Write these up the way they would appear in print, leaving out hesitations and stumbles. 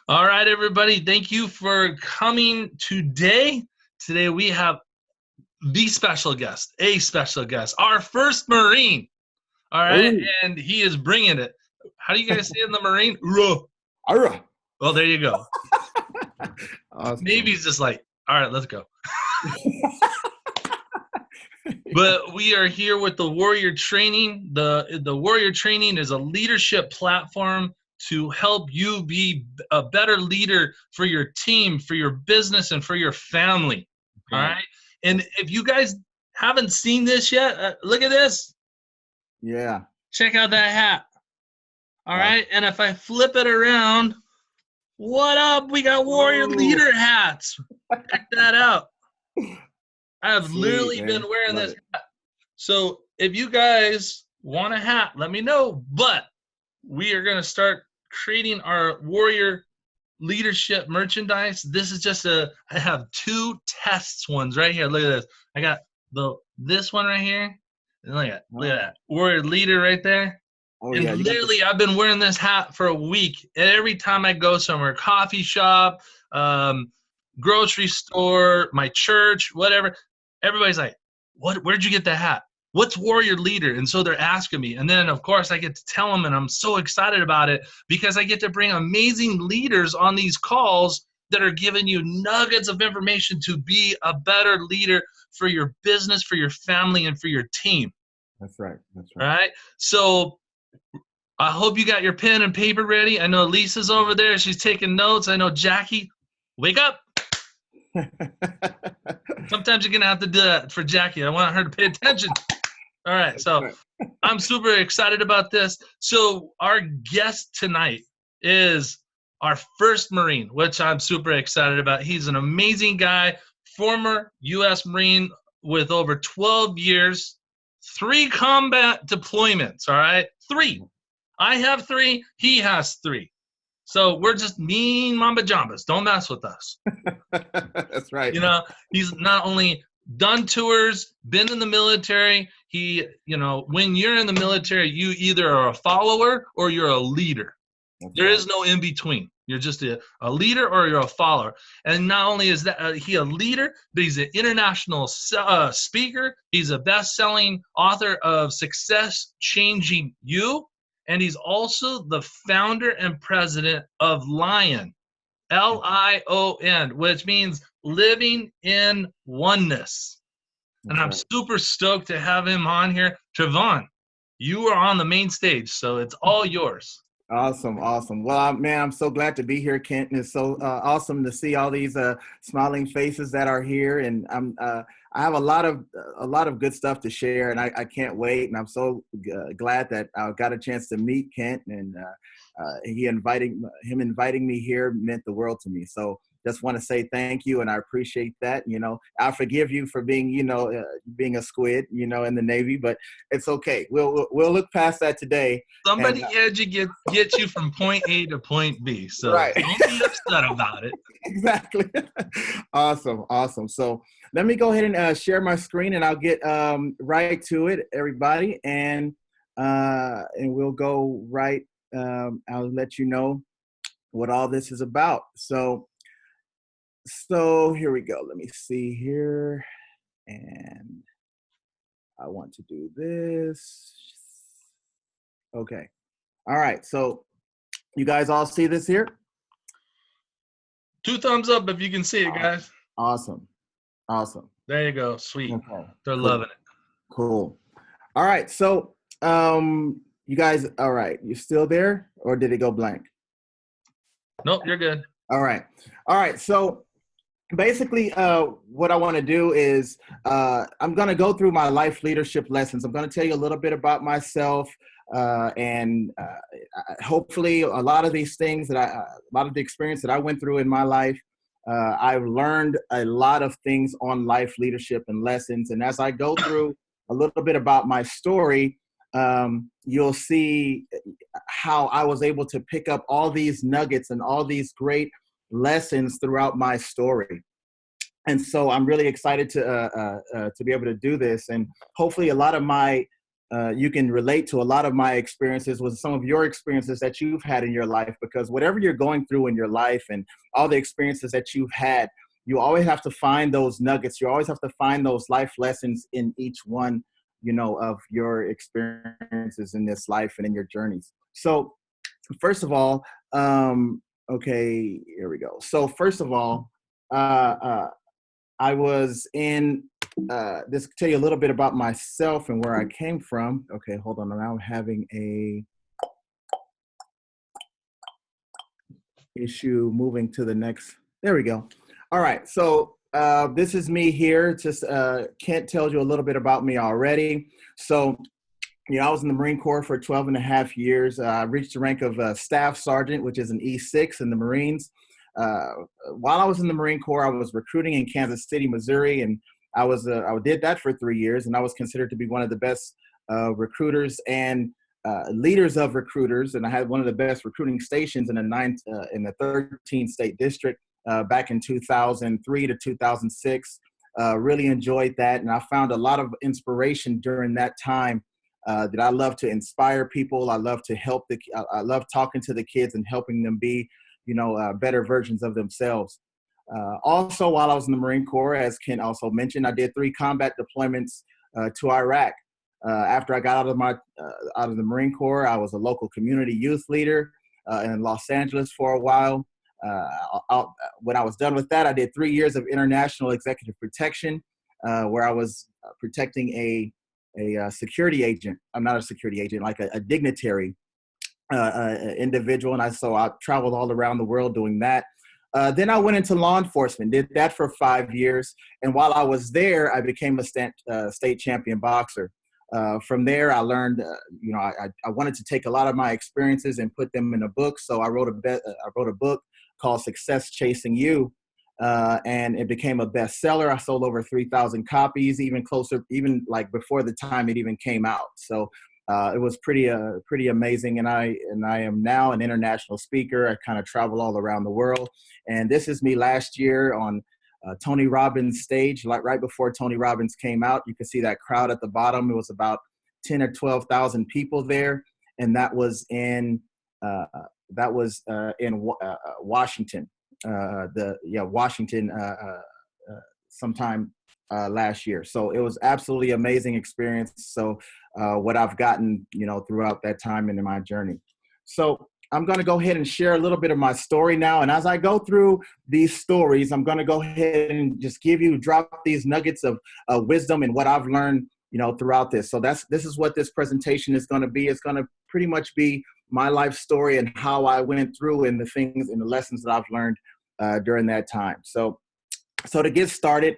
All right, everybody. Thank you for coming today. Today we have the special guest, a special guest, our first Marine. All right, Ooh, and he is bringing it. How do you guys say in the Marine? Uro. all Well, there you go. awesome. Navy's just like, all right, let's go. But we are here with the Warrior Training. The Warrior Training is a leadership platform to help you be a better leader for your team, for your business, and for your family. All Right. right. And if you guys haven't seen this yet, look at this. Yeah. Check out that hat. All Awesome. right. And if I flip it around, what up? We got Warrior Ooh, Leader hats. Check that out. I have sweet, literally been man. wearing Love this it. hat. So if you guys want a hat, let me know. But we are going to start creating our Warrior leadership merchandise. This is just I have two tests ones right here. Look at this. I got this one right here. And look at Oh, that. Warrior leader right there. oh And yeah, you got literally this. I've been wearing this hat for a week. And every time I go somewhere, coffee shop, um, grocery store, my church, whatever, everybody's like, where'd you get that hat? What's Warrior Leader? And so they're asking me. And then, of course, I get to tell them, and I'm so excited about it because I get to bring amazing leaders on these calls that are giving you nuggets of information to be a better leader for your business, for your family, and for your team. That's right. That's All right. right. So I hope you got your pen and paper ready. I know Lisa's over there. She's taking notes. I know Jackie. Wake up. Sometimes you're going to have to do that for Jackie. I want her to pay attention. All right. That's So right. I'm super excited about this. So our guest tonight is our first Marine, which I'm super excited about. He's an amazing guy, former U.S. Marine with over 12 years, 3 combat deployments, all right? 3. I have 3. He has 3. So we're just mean mamba jambas. Don't mess with us. That's right. You know, he's not only done tours, been in the military. When you're in the military, you either are a follower or you're a leader. That's There right. is no in between. You're just a leader or you're a follower. And not only is that he a leader, but he's an international speaker. He's a best-selling author of Success Changing You. And he's also the founder and president of Lion, Lion, which means living in oneness. And That's I'm right. super stoked to have him on here. Travon, you are on the main stage, so it's all yours. Awesome, awesome. Well, man, I'm so glad to be here, Kent. And it's so awesome to see all these smiling faces that are here, and I have a lot of good stuff to share, and I can't wait. And I'm so glad that I got a chance to meet Kent, and him inviting me here meant the world to me. So just want to say thank you, and I appreciate that. I forgive you for being, being a squid, in the Navy, but it's okay. We'll look past that today. And Somebody had to get you from point A to point B, so right. don't be upset about it. Exactly. Awesome. Awesome. So let me go ahead and share my screen, and I'll get right to it, everybody. And we'll go right. I'll let you know what all this is about. So here we go. Let me see here. And I want to do this. Okay. All right. So you guys all see this here? 2 thumbs up if you can see it, guys. Awesome. Awesome. There you go. Sweet. Okay. They're Cool. loving it. Cool. All right. So, you guys, all right. You still there, or did it go blank? Nope, you're good. All right. All right. So basically, what I want to do is I'm going to go through my life leadership lessons. I'm going to tell you a little bit about myself, and hopefully a lot of these things a lot of the experience that I went through in my life, I've learned a lot of things on life leadership and lessons. And as I go through a little bit about my story, you'll see how I was able to pick up all these nuggets and all these great lessons throughout my story. And so I'm really excited to be able to do this. And hopefully a lot of my you can relate to a lot of my experiences with some of your experiences that you've had in your life, because whatever you're going through in your life and all the experiences that you've had, you always have to find those nuggets. You always have to find those life lessons in each one, of your experiences in this life and in your journeys. So first of all, okay, here we go. So first of all, I was in this tell you a little bit about myself and where I came from. Okay, hold on. Now I'm having a issue moving to the next. There we go. All right. So this is me here. Just Kent tells you a little bit about me already. So, I was in the Marine Corps for 12 and a half years. I reached the rank of Staff Sergeant, which is an E6 in the Marines. Uh, while I was in the Marine Corps, I was recruiting in Kansas City, Missouri, and I did that for 3 years, and I was considered to be one of the best recruiters and leaders of recruiters, and I had one of the best recruiting stations in the 13 state district back in 2003 to 2006. Really enjoyed that, and I found a lot of inspiration during that time. That I love to inspire people. I love to help I love talking to the kids and helping them be, better versions of themselves. Also, while I was in the Marine Corps, as Ken also mentioned, I did 3 combat deployments to Iraq. After I got out of the Marine Corps, I was a local community youth leader in Los Angeles for a while. When I was done with that, I did 3 years of international executive protection, where I was protecting a security agent. I'm not a security agent, like a dignitary individual. And I traveled all around the world doing that. Then I went into law enforcement, did that for 5 years. And while I was there, I became a state champion boxer. From there, I learned, I wanted to take a lot of my experiences and put them in a book. So I wrote a book called Success Chasing You. And it became a bestseller. I sold over 3,000 copies, even like before the time it even came out. So it was pretty amazing. And I am now an international speaker. I kind of travel all around the world. And this is me last year on Tony Robbins' stage, like right before Tony Robbins came out. You can see that crowd at the bottom. It was about 10 or 12,000 people there, and that was in Washington. Washington sometime last year. So it was absolutely amazing experience. So what I've gotten, throughout that time and in my journey. So I'm going to go ahead and share a little bit of my story now. And as I go through these stories, I'm going to go ahead and just drop these nuggets of wisdom and what I've learned, throughout this. So this is what this presentation is going to be. It's going to pretty much be my life story and how I went through and the things and the lessons that I've learned during that time. So to get started,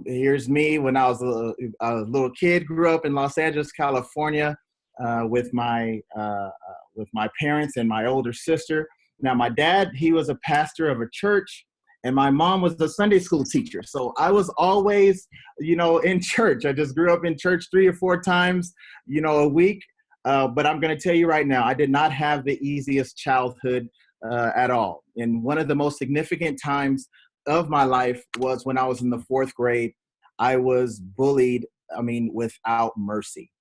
here's me when I was a little kid. Grew up in Los Angeles, California, with my parents and my older sister. Now, my dad, he was a pastor of a church, and my mom was a Sunday school teacher. So I was always, in church. I just grew up in church 3 or 4 times, a week. But I'm going to tell you right now, I did not have the easiest childhood at all. And one of the most significant times of my life was when I was in the 4th grade. I was bullied, without mercy.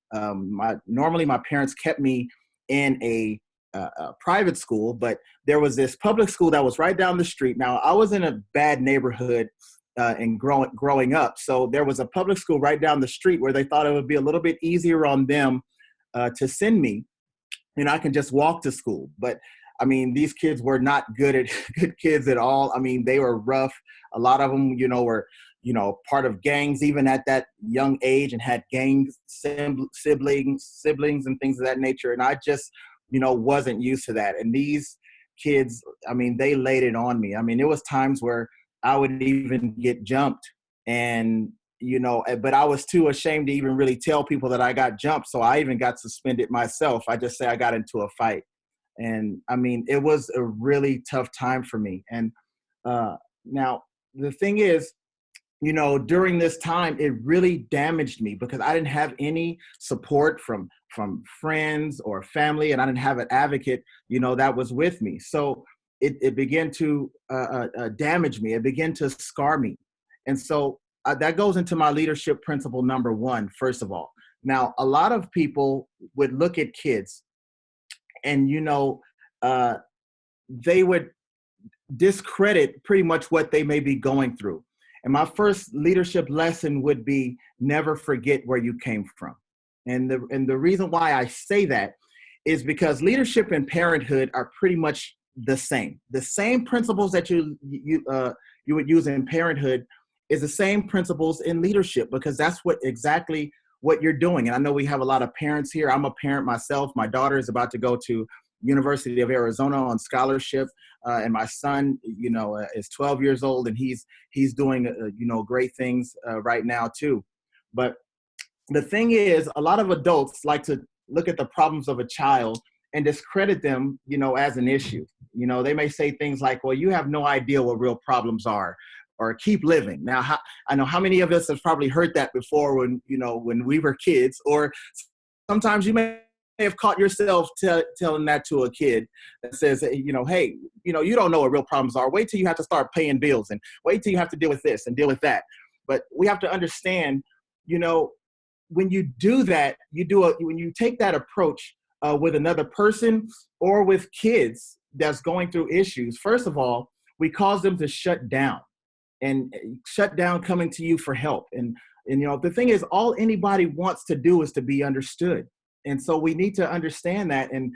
Normally my parents kept me in a private school, but there was this public school that was right down the street. Now, I was in a bad neighborhood and growing up. So there was a public school right down the street where they thought it would be a little bit easier on them to send me, and I can just walk to school. But these kids were not good kids at all. They were rough. A lot of them, were, part of gangs, even at that young age, and had gang siblings and things of that nature. And I just, wasn't used to that. And these kids, they laid it on me. It was times where I would even get jumped, and but I was too ashamed to even really tell people that I got jumped. So I even got suspended myself. I just say I got into a fight. And it was a really tough time for me. And now the thing is, during this time, it really damaged me because I didn't have any support from friends or family, and I didn't have an advocate, that was with me. So it began to damage me. It began to scar me. And so that goes into my leadership principle number 1, first of all. Now, a lot of people would look at kids and, uh, they would discredit pretty much what they may be going through. And my first leadership lesson would be never forget where you came from. And the reason why I say that is because leadership and parenthood are pretty much the same. The same principles that you would use in parenthood is the same principles in leadership, because that's what exactly what you're doing. And I know we have a lot of parents here. I'm a parent myself. My daughter is about to go to University of Arizona on scholarship, and my son, is 12 years old, and he's doing great things right now too. But the thing is, a lot of adults like to look at the problems of a child and discredit them, as an issue. They may say things like, well, you have no idea what real problems are, or keep living. Now, I know how many of us have probably heard that before when we were kids, or sometimes you may have caught yourself telling that to a kid that says, hey, you don't know what real problems are. Wait till you have to start paying bills, and wait till you have to deal with this and deal with that. But we have to understand, when you do that, when you take that approach with another person or with kids that's going through issues, first of all, we cause them to shut down coming to you for help. And the thing is, all anybody wants to do is to be understood. And so we need to understand that. And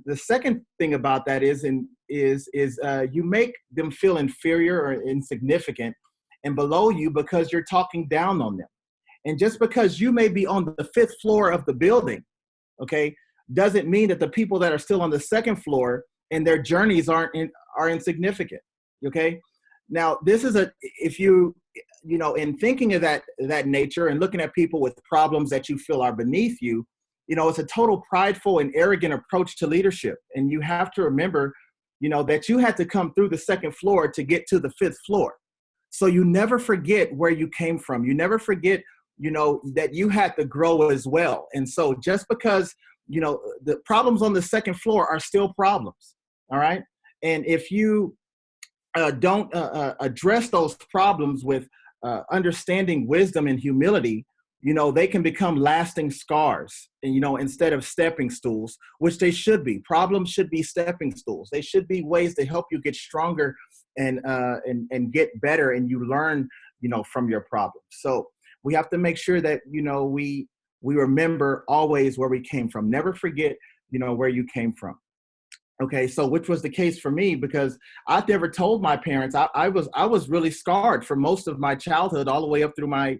the second thing about that is you make them feel inferior or insignificant and below you because you're talking down on them. And just because you may be on the 5th floor of the building, okay, doesn't mean that the people that are still on the 2nd floor and their journeys are insignificant. Okay. Now, this is if you in thinking of that nature and looking at people with problems that you feel are beneath you, it's a total prideful and arrogant approach to leadership. And you have to remember, that you had to come through the 2nd floor to get to the 5th floor. So you never forget where you came from. You never forget, that you had to grow as well. And so just because, the problems on the 2nd floor are still problems. All right. And if you don't address those problems with understanding, wisdom, and humility, they can become lasting scars, and, instead of stepping stools, which they should be. Problems should be stepping stools. They should be ways to help you get stronger and get better, and you learn, from your problems. So we have to make sure that, we remember always where we came from. Never forget, where you came from. Okay, so which was the case for me, because I never told my parents. I was really scarred for most of my childhood, all the way up through my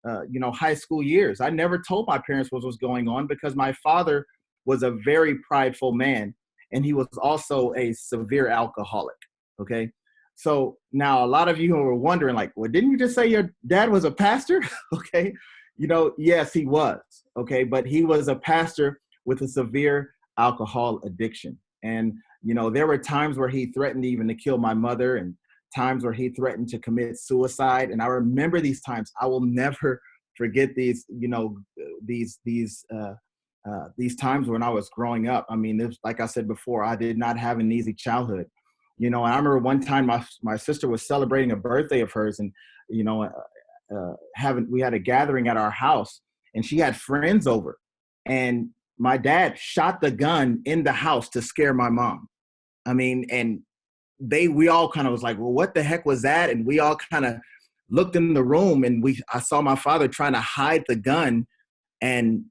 high school years. I never told my parents what was going on because my father was a very prideful man, and he was also a severe alcoholic. Okay, so now a lot of you are wondering, like, well, didn't you just say your dad was a pastor? Okay, yes, he was. Okay, but he was a pastor with a severe alcohol addiction. And, there were times where he threatened even to kill my mother, and times where he threatened to commit suicide. And I remember these times. I will never forget these times when I was growing up. I mean, like I said before, I did not have an easy childhood. And I remember one time my sister was celebrating a birthday of hers, and, we had a gathering at our house, and she had friends over, and my dad shot the gun in the house to scare my mom. I mean, and we all kind of was like, well, what the heck was that? And we all kind of looked in the room, and I saw my father trying to hide the gun. And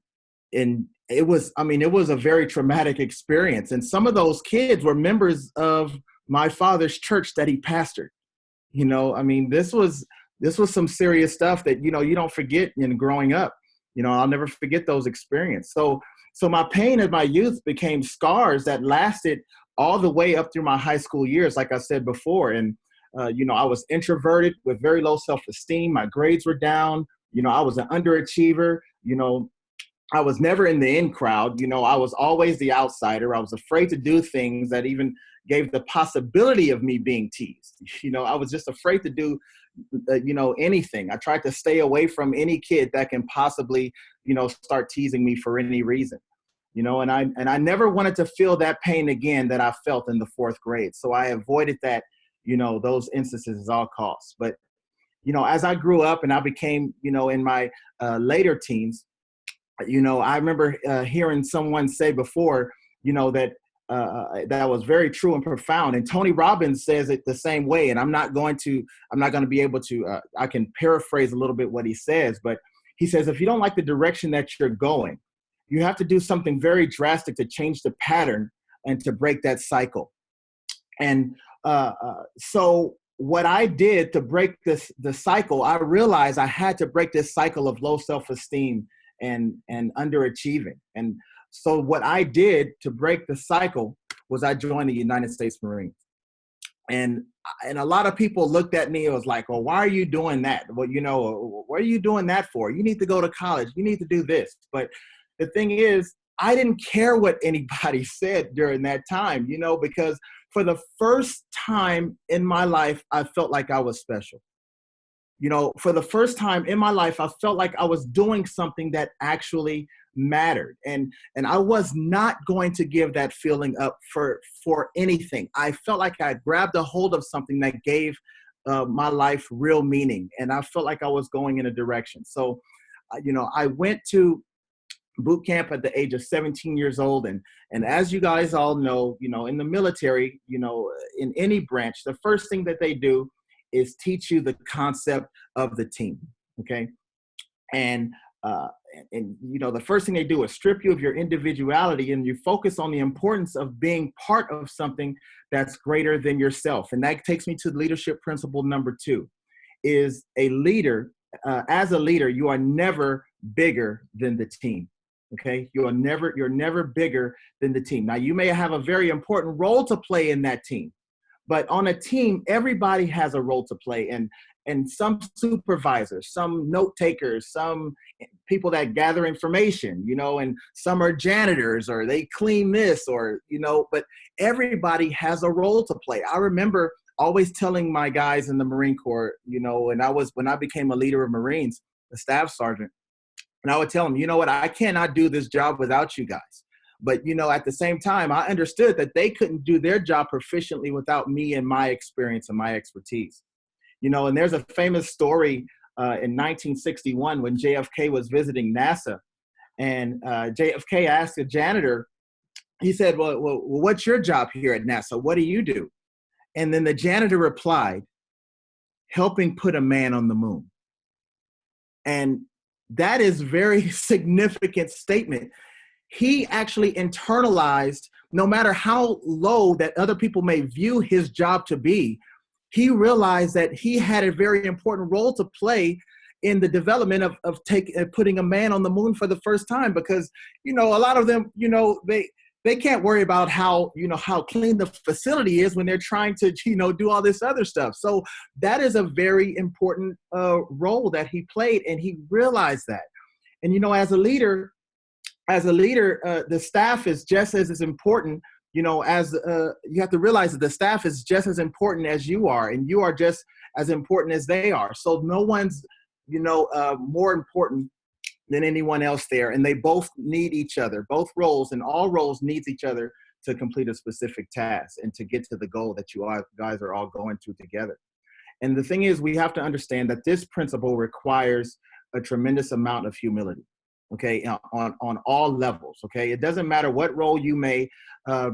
it was a very traumatic experience. And some of those kids were members of my father's church that he pastored. This was some serious stuff that, you don't forget in growing up. I'll never forget those experiences. So my pain in my youth became scars that lasted all the way up through my high school years, like I said before. And, I was introverted with very low self-esteem. My grades were down. I was an underachiever. I was never in the in crowd. I was always the outsider. I was afraid to do things that even gave the possibility of me being teased. I was just afraid to do, anything. I tried to stay away from any kid that can possibly, start teasing me for any reason. And I never wanted to feel that pain again that I felt in the 4th grade. So I avoided that, those instances at all costs. But, as I grew up and I became, in my later teens, I remember hearing someone say before, that that was very true and profound. And Tony Robbins says it the same way. And I'm not going to be able to, I can paraphrase a little bit what he says, but he says, if you don't like the direction that you're going, you have to do something very drastic to change the pattern and to break that cycle. And so what I did to break the cycle, I realized I had to break this cycle of low self-esteem and underachieving. And so what I did to break the cycle was I joined the United States Marines. And a lot of people looked at me and was like, well, why are you doing that? Well, what are you doing that for? You need to go to college. You need to do this. But the thing is, I didn't care what anybody said during that time, because for the first time in my life, I felt like I was special. For the first time in my life, I felt like I was doing something that actually mattered. And I was not going to give that feeling up for anything. I felt like I grabbed a hold of something that gave my life real meaning. And I felt like I was going in a direction. So, I went to boot camp at the age of 17 years old. And as you guys all know, in the military, in any branch, the first thing that they do is teach you the concept of the team. Okay. And the first thing they do is strip you of your individuality, and you focus on the importance of being part of something that's greater than yourself. And that takes me to leadership principle number 2 is a leader. As a leader, you are never bigger than the team. Okay. You're never bigger than the team. Now, you may have a very important role to play in that team, but on a team, everybody has a role to play. And some supervisors, some note takers, some people that gather information, and some are janitors, or they clean this, or, but everybody has a role to play. I remember always telling my guys in the Marine Corps, and when I became a leader of Marines, a staff sergeant, and I would tell them, you know what, I cannot do this job without you guys. But, at the same time, I understood that they couldn't do their job proficiently without me and my experience and my expertise. And there's a famous story in 1961 when JFK was visiting NASA, and JFK asked a janitor, he said, well, what's your job here at NASA? What do you do? And then the janitor replied, helping put a man on the moon. And that is a very significant statement. He actually internalized, no matter how low that other people may view his job to be, he realized that he had a very important role to play in the development of putting a man on the moon for the first time. Because, a lot of them, they can't worry about how clean the facility is when they're trying to, do all this other stuff. So that is a very important role that he played, and he realized that. And, as a leader, the staff is just as important, as you have to realize that the staff is just as important as you are, and you are just as important as they are. So no one's, more important than anyone else there. And they both need each other. Both roles, and all roles needs each other to complete a specific task and to get to the goal that you guys are all going to together. And the thing is, we have to understand that this principle requires a tremendous amount of humility. Okay, on all levels. Okay, it doesn't matter what role you may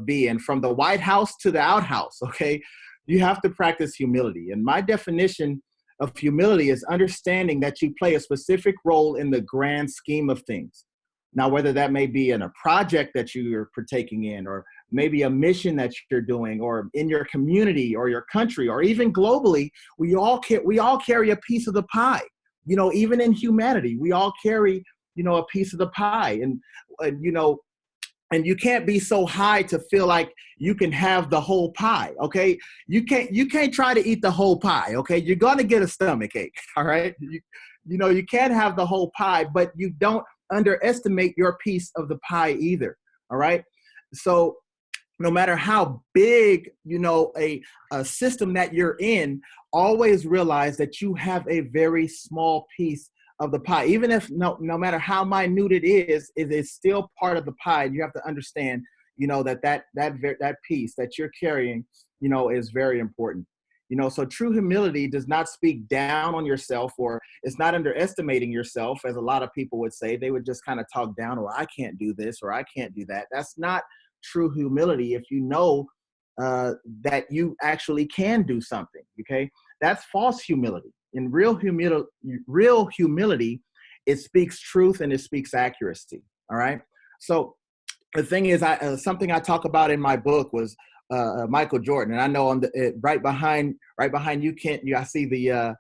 be in, from the White House to the outhouse. Okay, you have to practice humility. And my definition of humility is understanding that you play a specific role in the grand scheme of things. Now, whether that may be in a project that you're partaking in, or maybe a mission that you're doing, or in your community or your country, or even globally, we all carry a piece of the pie. Even in humanity, we all carry a piece of the pie, and you can't be so high to feel like you can have the whole pie. Okay, you can't try to eat the whole pie. Okay, you're gonna get a stomach ache. All right, you can't have the whole pie, but you don't underestimate your piece of the pie either. All right, so no matter how big a system that you're in, always realize that you have a very small piece of the pie. Even if no matter how minute it is still part of the pie. You have to understand, that piece that you're carrying, is very important. So true humility does not speak down on yourself, or it's not underestimating yourself, as a lot of people would say. They would just kind of talk down, or I can't do this, or I can't do that. That's not true humility. If you know that you actually can do something, okay? That's false humility. In real humility, it speaks truth and it speaks accuracy. All right. So the thing is, something I talk about in my book was Michael Jordan, and I know on the right behind you, Kent, I see the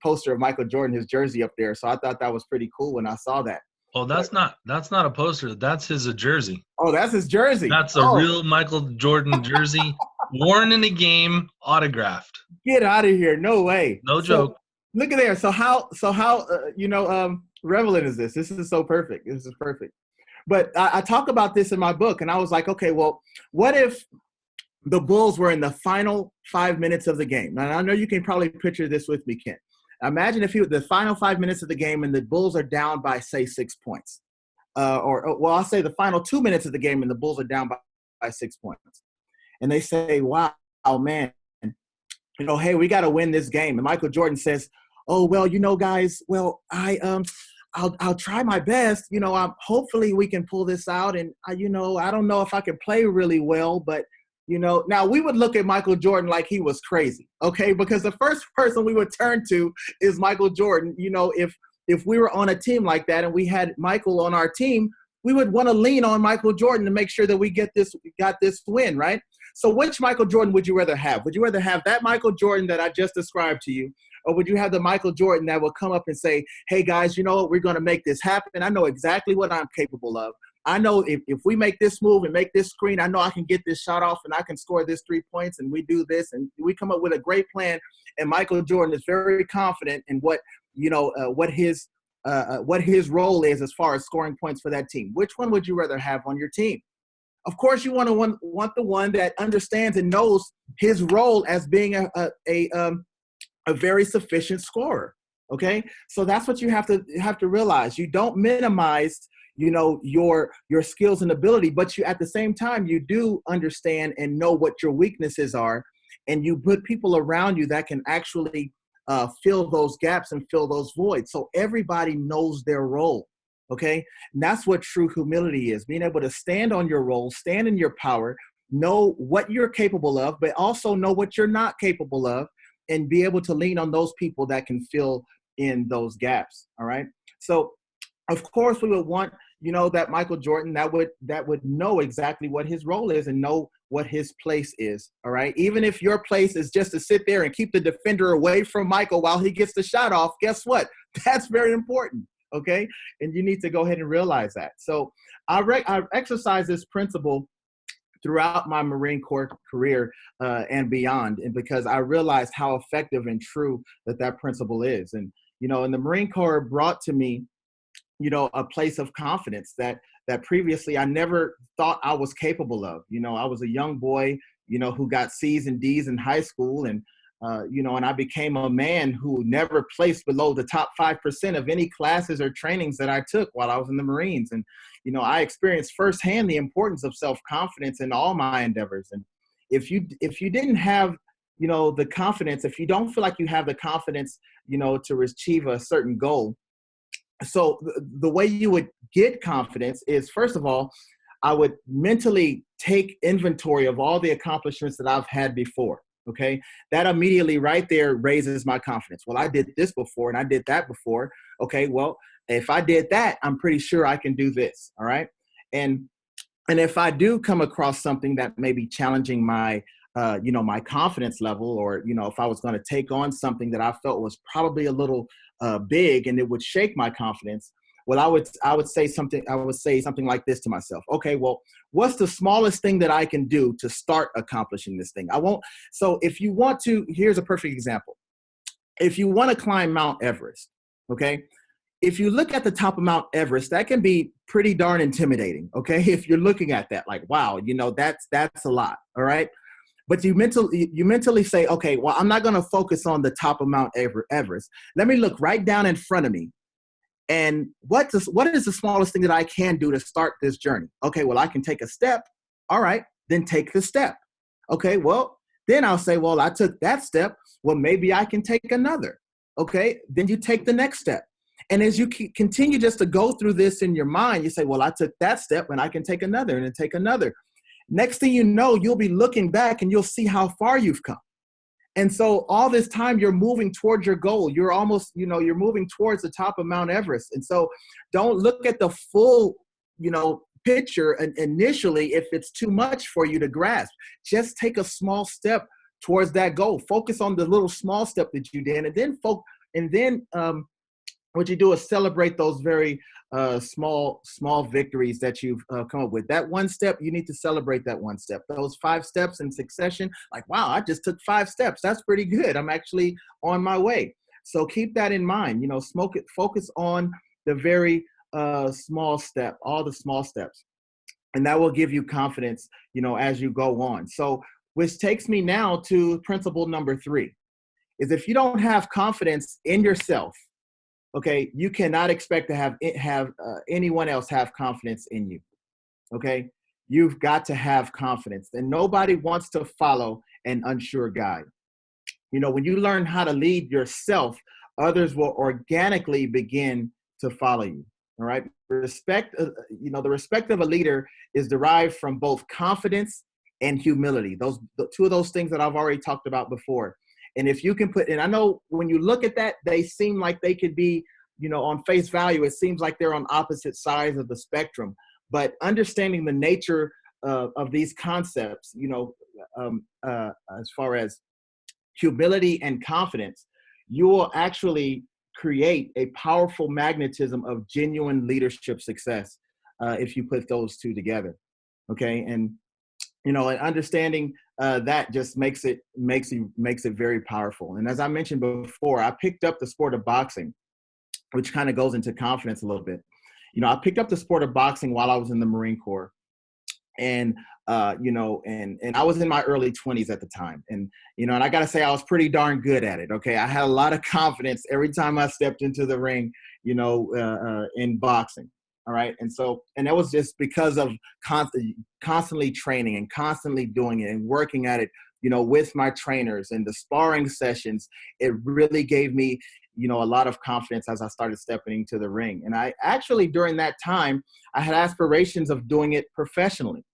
poster of Michael Jordan, his jersey up there. So I thought that was pretty cool when I saw that. Oh, that's not a poster. That's his jersey. Oh, that's his jersey. That's a real Michael Jordan jersey, worn in a game, autographed. Get out of here! No way. No joke. Look at there. So how relevant is this? This is so perfect. This is perfect. But I talk about this in my book, and I was like, okay, well, what if the Bulls were in the final 5 minutes of the game? Now, I know you can probably picture this with me, Kent. Imagine if the final 5 minutes of the game and the Bulls are down by, say, 6 points. I'll say the final 2 minutes of the game and the Bulls are down by 6 points. And they say, wow, man, hey, we got to win this game. And Michael Jordan says, oh, well, guys, well, I'll try my best. Hopefully we can pull this out. And, I don't know if I can play really well, but, now we would look at Michael Jordan like he was crazy, okay? Because the first person we would turn to is Michael Jordan. If we were on a team like that and we had Michael on our team, we would want to lean on Michael Jordan to make sure that we got this win, right? So which Michael Jordan would you rather have? Would you rather have that Michael Jordan that I just described to you? Or would you have the Michael Jordan that will come up and say, hey, guys, you know what? We're going to make this happen. I know exactly what I'm capable of. I know if we make this move and make this screen, I know I can get this shot off and I can score this 3 points, and we do this and we come up with a great plan. And Michael Jordan is very confident in what his role is as far as scoring points for that team. Which one would you rather have on your team? Of course, you want the one that understands and knows his role as being a very sufficient scorer. Okay, so that's what you have to realize. You don't minimize, your skills and ability, but you at the same time you do understand and know what your weaknesses are, and you put people around you that can actually fill those gaps and fill those voids. So everybody knows their role. Okay, and that's what true humility is: being able to stand on your role, stand in your power, know what you're capable of, but also know what you're not capable of, and be able to lean on those people that can fill in those gaps. All right. So, of course, we would want, that Michael Jordan that would know exactly what his role is and know what his place is. All right. Even if your place is just to sit there and keep the defender away from Michael while he gets the shot off, guess what? That's very important. Okay. And you need to go ahead and realize that. So I exercise this principle throughout my Marine Corps career and beyond, and because I realized how effective and true that principle is. And, and the Marine Corps brought to me, a place of confidence that previously I never thought I was capable of. I was a young boy, who got C's and D's in high school, and and I became a man who never placed below the top 5% of any classes or trainings that I took while I was in the Marines. And, I experienced firsthand the importance of self-confidence in all my endeavors. And if you didn't have, the confidence, if you don't feel like you have the confidence, to achieve a certain goal, so the way you would get confidence is, first of all, I would mentally take inventory of all the accomplishments that I've had before. Okay, that immediately right there raises my confidence. Well, I did this before and I did that before. Okay, well, if I did that, I'm pretty sure I can do this. All right. And if I do come across something that may be challenging my, my confidence level, or, if I was going to take on something that I felt was probably a little big and it would shake my confidence, well, I would say something like this to myself. Okay, well, what's the smallest thing that I can do to start accomplishing this thing? So if you want to, here's a perfect example. If you want to climb Mount Everest, okay, if you look at the top of Mount Everest, that can be pretty darn intimidating. Okay, if you're looking at that, like, wow, that's a lot. All right. But you mentally say, okay, well, I'm not going to focus on the top of Mount Everest. Let me look right down in front of me. And what is the smallest thing that I can do to start this journey? Okay, well, I can take a step. All right, then take the step. Okay, well, Then I'll say, well, I took that step. Well, maybe I can take another. Okay. Then you take the next step. And as you continue just to go through this in your mind, you say, well, I took that step and I can take another and then take another. Next thing you know, you'll be looking back and you'll see how far you've come. And so all this time you're moving towards your goal. You're almost, you're moving towards the top of Mount Everest. And so don't look at the full, picture initially if it's too much for you to grasp. Just take a small step towards that goal. Focus on the little small step that you did, and then what you do is celebrate those very small victories that you've come up with. That one step, you need to celebrate that one step. Those 5 steps in succession, like, wow, I just took 5 steps. That's pretty good. I'm actually on my way. So keep that in mind. Focus on the very small step, all the small steps. And that will give you confidence, as you go on. So, which takes me now to principle number 3, is if you don't have confidence in yourself, okay, you cannot expect to have anyone else have confidence in you. Okay, you've got to have confidence, and nobody wants to follow an unsure guide. When you learn how to lead yourself, others will organically begin to follow you. All right, the respect of a leader is derived from both confidence and humility. The 2 of those things that I've already talked about before. And if you can and I know when you look at that, they seem like they could be, on face value, it seems like they're on opposite sides of the spectrum. But understanding the nature of these concepts, as far as humility and confidence, you will actually create a powerful magnetism of genuine leadership success if you put those 2 together. Okay, and and understanding that just makes it very powerful. And as I mentioned before, I picked up the sport of boxing, which kind of goes into confidence a little bit. I picked up the sport of boxing while I was in the Marine Corps, and and I was in my early 20s at the time, and and I gotta say I was pretty darn good at it. Okay, I had a lot of confidence every time I stepped into the ring, in boxing. All right. And that was just because of constantly training and constantly doing it and working at it, with my trainers and the sparring sessions. It really gave me, a lot of confidence as I started stepping into the ring. And I actually, during that time, I had aspirations of doing it professionally.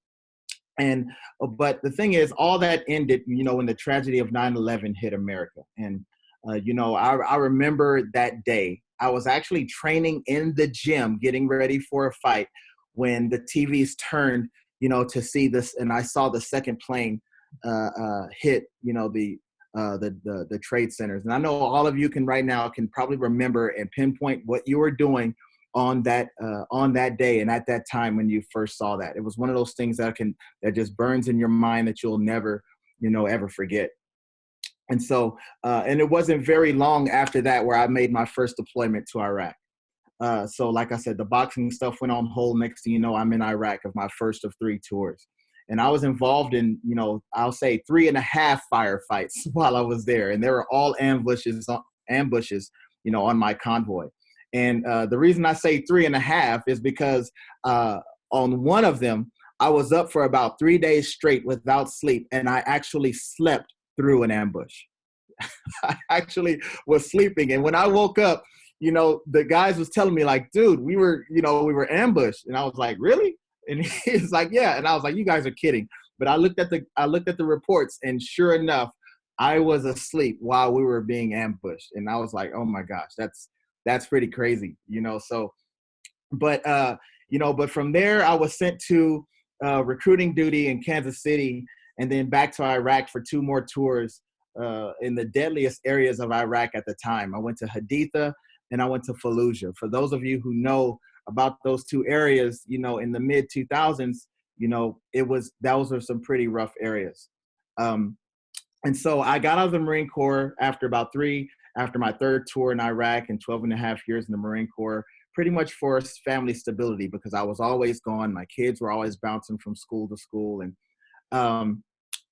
But the thing is, all that ended, when the tragedy of 9/11 hit America. And, I remember that day. I was actually training in the gym, getting ready for a fight, when the TVs turned, to see this, and I saw the second plane hit, the trade centers. And I know all of you can probably remember and pinpoint what you were doing on that day and at that time when you first saw that. It was one of those things that just burns in your mind that you'll never, ever forget. And so, and it wasn't very long after that where I made my first deployment to Iraq. So like I said, the boxing stuff went on hold. Next thing you know, I'm in Iraq of my first of 3 tours. And I was involved in, I'll say 3.5 firefights while I was there. And they were all ambushes, on my convoy. And the reason I say 3.5 is because on one of them, I was up for about 3 days straight without sleep. And I actually slept through an ambush. I actually was sleeping. And when I woke up, the guys was telling me like, dude, we were ambushed. And I was like, really? And he's like, yeah. And I was like, you guys are kidding. But I looked at the reports, and sure enough, I was asleep while we were being ambushed. And I was like, oh my gosh, that's pretty crazy, So, but from there I was sent to recruiting duty in Kansas City, and then back to Iraq for 2 more tours in the deadliest areas of Iraq at the time. I went to Haditha and I went to Fallujah. For those of you who know about those 2 areas, in the mid 2000s, those were some pretty rough areas. And so I got out of the Marine Corps after my 3rd tour in Iraq and 12.5 years in the Marine Corps, pretty much for family stability, because I was always gone. My kids were always bouncing from school to school. And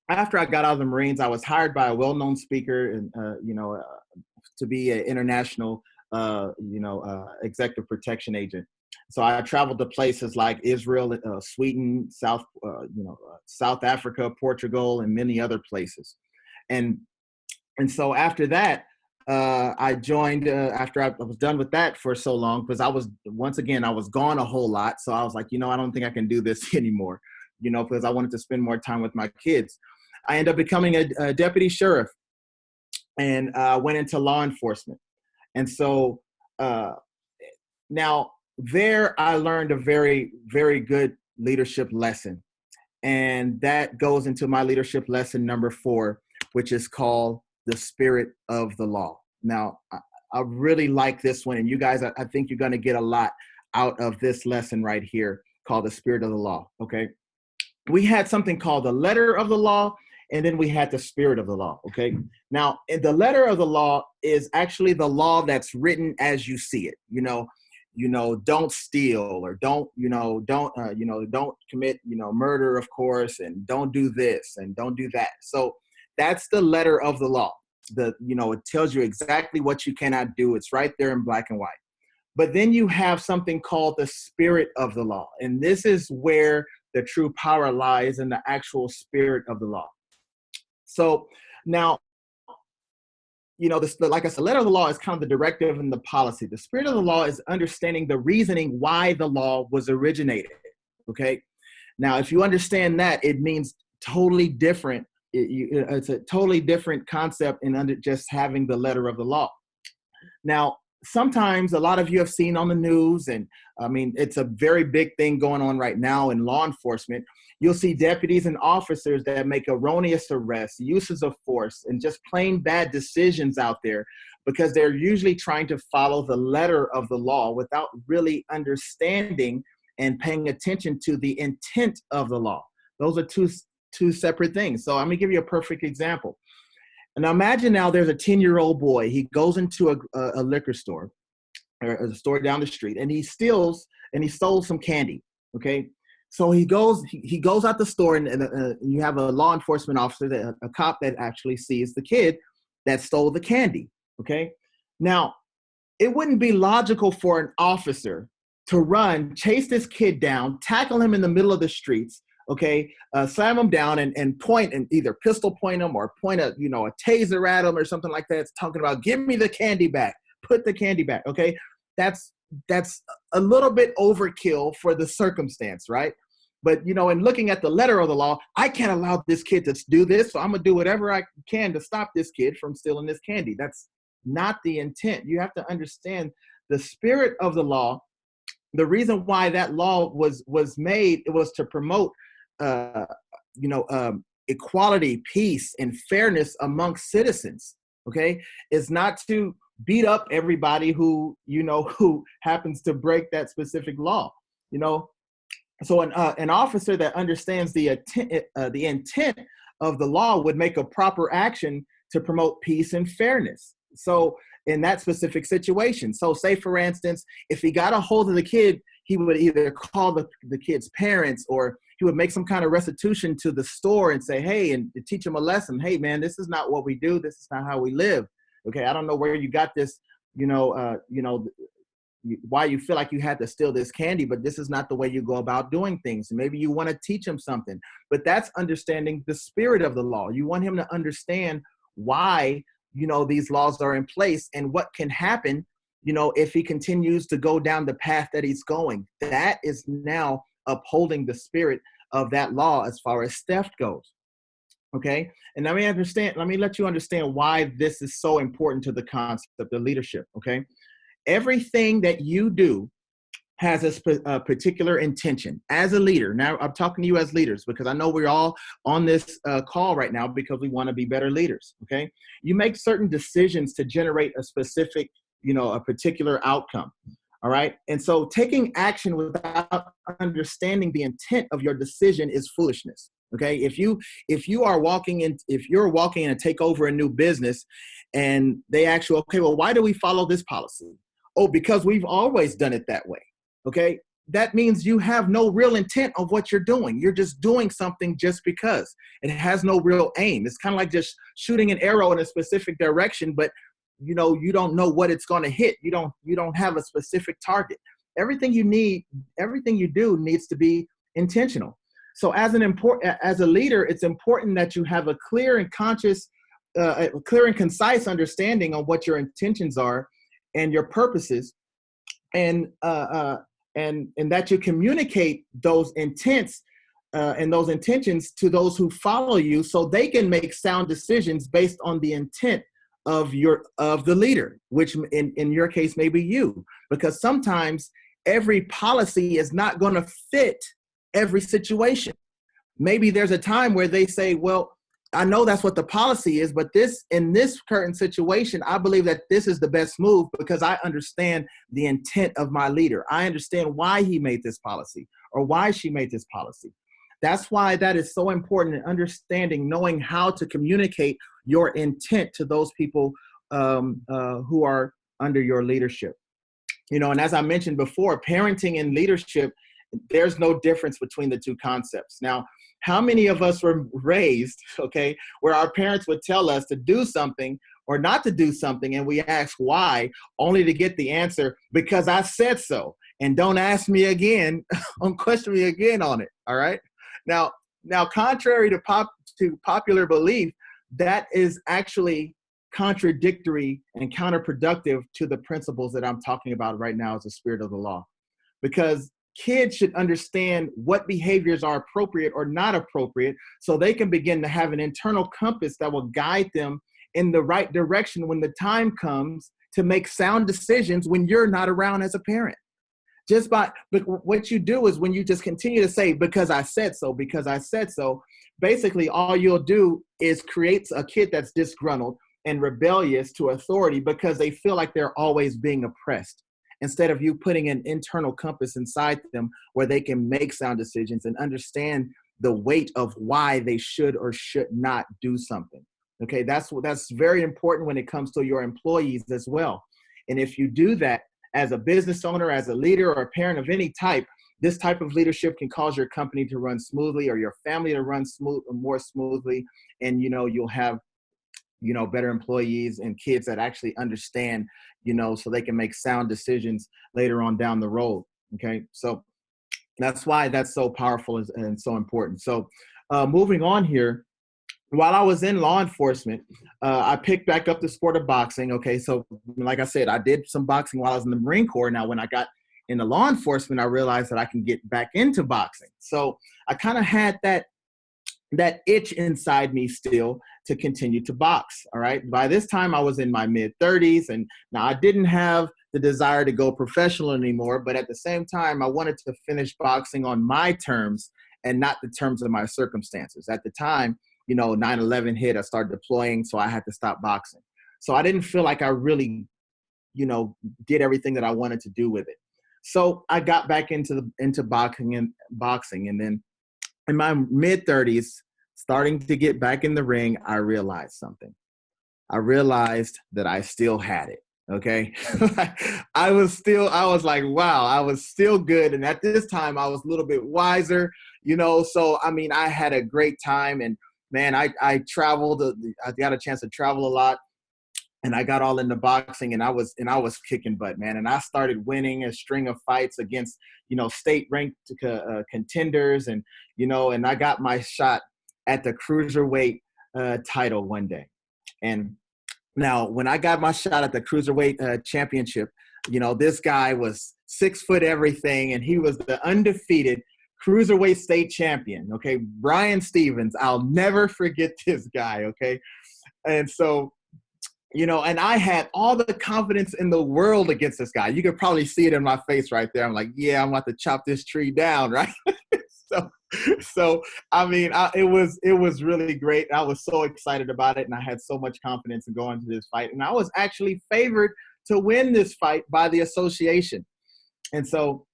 after I got out of the Marines, I was hired by a well-known speaker and, to be an international, executive protection agent. So I traveled to places like Israel, Sweden, South Africa, Portugal, and many other places. And so after that, I joined after I was done with that for so long, because I was, once again, I was gone a whole lot. So I was like, I don't think I can do this anymore, because I wanted to spend more time with my kids. I ended up becoming a deputy sheriff, and went into law enforcement. And so now there I learned a very, very good leadership lesson. And that goes into my leadership lesson number 4, which is called the spirit of the law. Now, I really like this one. And you guys, I think you're going to get a lot out of this lesson right here called the spirit of the law. Okay. We had something called the letter of the law, and then we had the spirit of the law. Okay. Now, the letter of the law is actually the law that's written as you see it. Don't steal, or don't commit, murder, of course, and don't do this and don't do that. So that's the letter of the law. It tells you exactly what you cannot do. It's right there in black and white. But then you have something called the spirit of the law. And this is where the true power lies, in the actual spirit of the law. So now, like I said, the letter of the law is kind of the directive and the policy. The spirit of the law is understanding the reasoning why the law was originated. Okay. Now, if you understand that, it means totally different. It's a totally different concept in under just having the letter of the law. Now, sometimes a lot of you have seen on the news, and I mean, it's a very big thing going on right now in law enforcement. You'll see deputies and officers that make erroneous arrests, uses of force, and just plain bad decisions out there, because they're usually trying to follow the letter of the law without really understanding and paying attention to the intent of the law. Those are two separate things. So I'm going to give you a perfect example. And now imagine now there's a 10-year-old boy. He goes into a liquor store, or a store down the street, and he stole some candy. Okay. So he goes out the store, and you have a law enforcement officer, a cop that actually sees the kid that stole the candy. Okay. Now, it wouldn't be logical for an officer to run, chase this kid down, tackle him in the middle of the streets, okay, slam him down and point, and either pistol point him or point a taser at him or something like that. It's talking about, give me the candy back, put the candy back. Okay. That's a little bit overkill for the circumstance, right? But, in looking at the letter of the law, I can't allow this kid to do this, so I'm going to do whatever I can to stop this kid from stealing this candy. That's not the intent. You have to understand the spirit of the law. The reason why that law was made, it was to promote, equality, peace, and fairness amongst citizens. Okay, it's not to beat up everybody who happens to break that specific law. So an officer that understands the intent of the law would make a proper action to promote peace and fairness. So in that specific situation, so say for instance, if he got a hold of the kid, he would either call the kid's parents, or he would make some kind of restitution to the store and say, hey, and teach him a lesson. Hey, man, this is not what we do. This is not how we live. Okay, I don't know where you got this, why you feel like you had to steal this candy, but this is not the way you go about doing things. Maybe you want to teach him something, but that's understanding the spirit of the law. You want him to understand why, these laws are in place, and what can happen, if he continues to go down the path that he's going. That is now upholding the spirit of that law as far as theft goes. Okay. And let me let you understand why this is so important to the concept of leadership. Okay. Everything that you do has a particular intention as a leader. Now I'm talking to you as leaders, because I know we're all on this call right now because we want to be better leaders. Okay. You make certain decisions to generate a specific, a particular outcome. All right. And so taking action without understanding the intent of your decision is foolishness. Okay. If you're walking in and take over a new business, and they ask you, okay, well, why do we follow this policy? Oh, because we've always done it that way. Okay. That means you have no real intent of what you're doing. You're just doing something just because. It has no real aim. It's kind of like just shooting an arrow in a specific direction, but you don't know what it's going to hit. You don't have a specific target. Everything you do needs to be intentional. So as a leader, it's important that you have a clear and conscious a clear and concise understanding on what your intentions are and your purposes, and that you communicate those intents and those intentions to those who follow you, so they can make sound decisions based on the intent of the leader, which in your case may be you, because sometimes every policy is not going to fit every situation. Maybe there's a time where they say, well, I know that's what the policy is, but in this current situation, I believe that this is the best move because I understand the intent of my leader. I understand why he made this policy or why she made this policy. That's why that is so important in understanding, knowing how to communicate your intent to those people who are under your leadership. And as I mentioned before, parenting and leadership, there's no difference between the two concepts. Now, how many of us were raised, okay, where our parents would tell us to do something or not to do something, and we ask why, only to get the answer, because I said so, and don't ask me again, don't question me again on it, all right? Now, contrary to popular belief, that is actually contradictory and counterproductive to the principles that I'm talking about right now as the spirit of the law, because kids should understand what behaviors are appropriate or not appropriate, so they can begin to have an internal compass that will guide them in the right direction when the time comes to make sound decisions when you're not around as a parent. But what you do is, when you just continue to say, because I said so, because I said so, basically all you'll do is create a kid that's disgruntled and rebellious to authority because they feel like they're always being oppressed, instead of you putting an internal compass inside them where they can make sound decisions and understand the weight of why they should or should not do something. Okay, that's very important when it comes to your employees as well. And if you do that as a business owner, as a leader, or a parent of any type, this type of leadership can cause your company to run smoothly, or your family to run more smoothly, and you'll have better employees and kids that actually understand, so they can make sound decisions later on down the road. Okay, so that's why that's so powerful and so important. So moving on here, while I was in law enforcement, I picked back up the sport of boxing. Okay, so like I said, I did some boxing while I was in the Marine Corps. Now, when I got into law enforcement, I realized that I can get back into boxing. So I kind of had that itch inside me still to continue to box. All right. By this time, I was in my mid-30s, and now I didn't have the desire to go professional anymore. But at the same time, I wanted to finish boxing on my terms and not the terms of my circumstances. At the time, 9/11 hit, I started deploying, so I had to stop boxing. So I didn't feel like I really, did everything that I wanted to do with it. So I got back into boxing, and then in my mid-30s, starting to get back in the ring, I realized something. I realized that I still had it. Okay. I was like, wow, I was still good. And at this time I was a little bit wiser, so, I had a great time, and man, I traveled, I got a chance to travel a lot, and I got all into boxing, and I was kicking butt, man. And I started winning a string of fights against, state ranked contenders, and, and I got my shot at the cruiserweight title one day. And now, when I got my shot at the cruiserweight championship, this guy was 6 foot everything, and he was the undefeated cruiserweight state champion. Okay, Brian Stevens. I'll never forget this guy. Okay, and so, and I had all the confidence in the world against this guy. You could probably see it in my face right there. I'm like, yeah, I'm about to chop this tree down, right? So it was really great. I was so excited about it, and I had so much confidence in going to this fight. And I was actually favored to win this fight by the association. And so,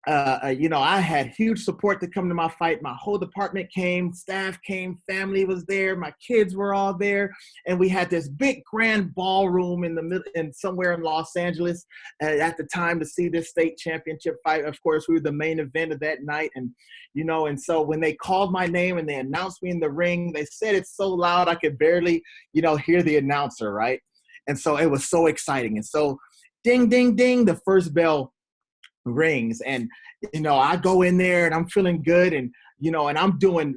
I had huge support to come to my fight. My whole department came, staff came, family was there, my kids were all there, and we had this big grand ballroom in the middle, and somewhere in Los Angeles at the time, to see this state championship fight. Of course, we were the main event of that night, and and so when they called my name and they announced me in the ring, they said it so loud I could barely, hear the announcer, right? And so it was so exciting, and so ding, ding, ding, the first bell rings, and I go in there and I'm feeling good, and and I'm doing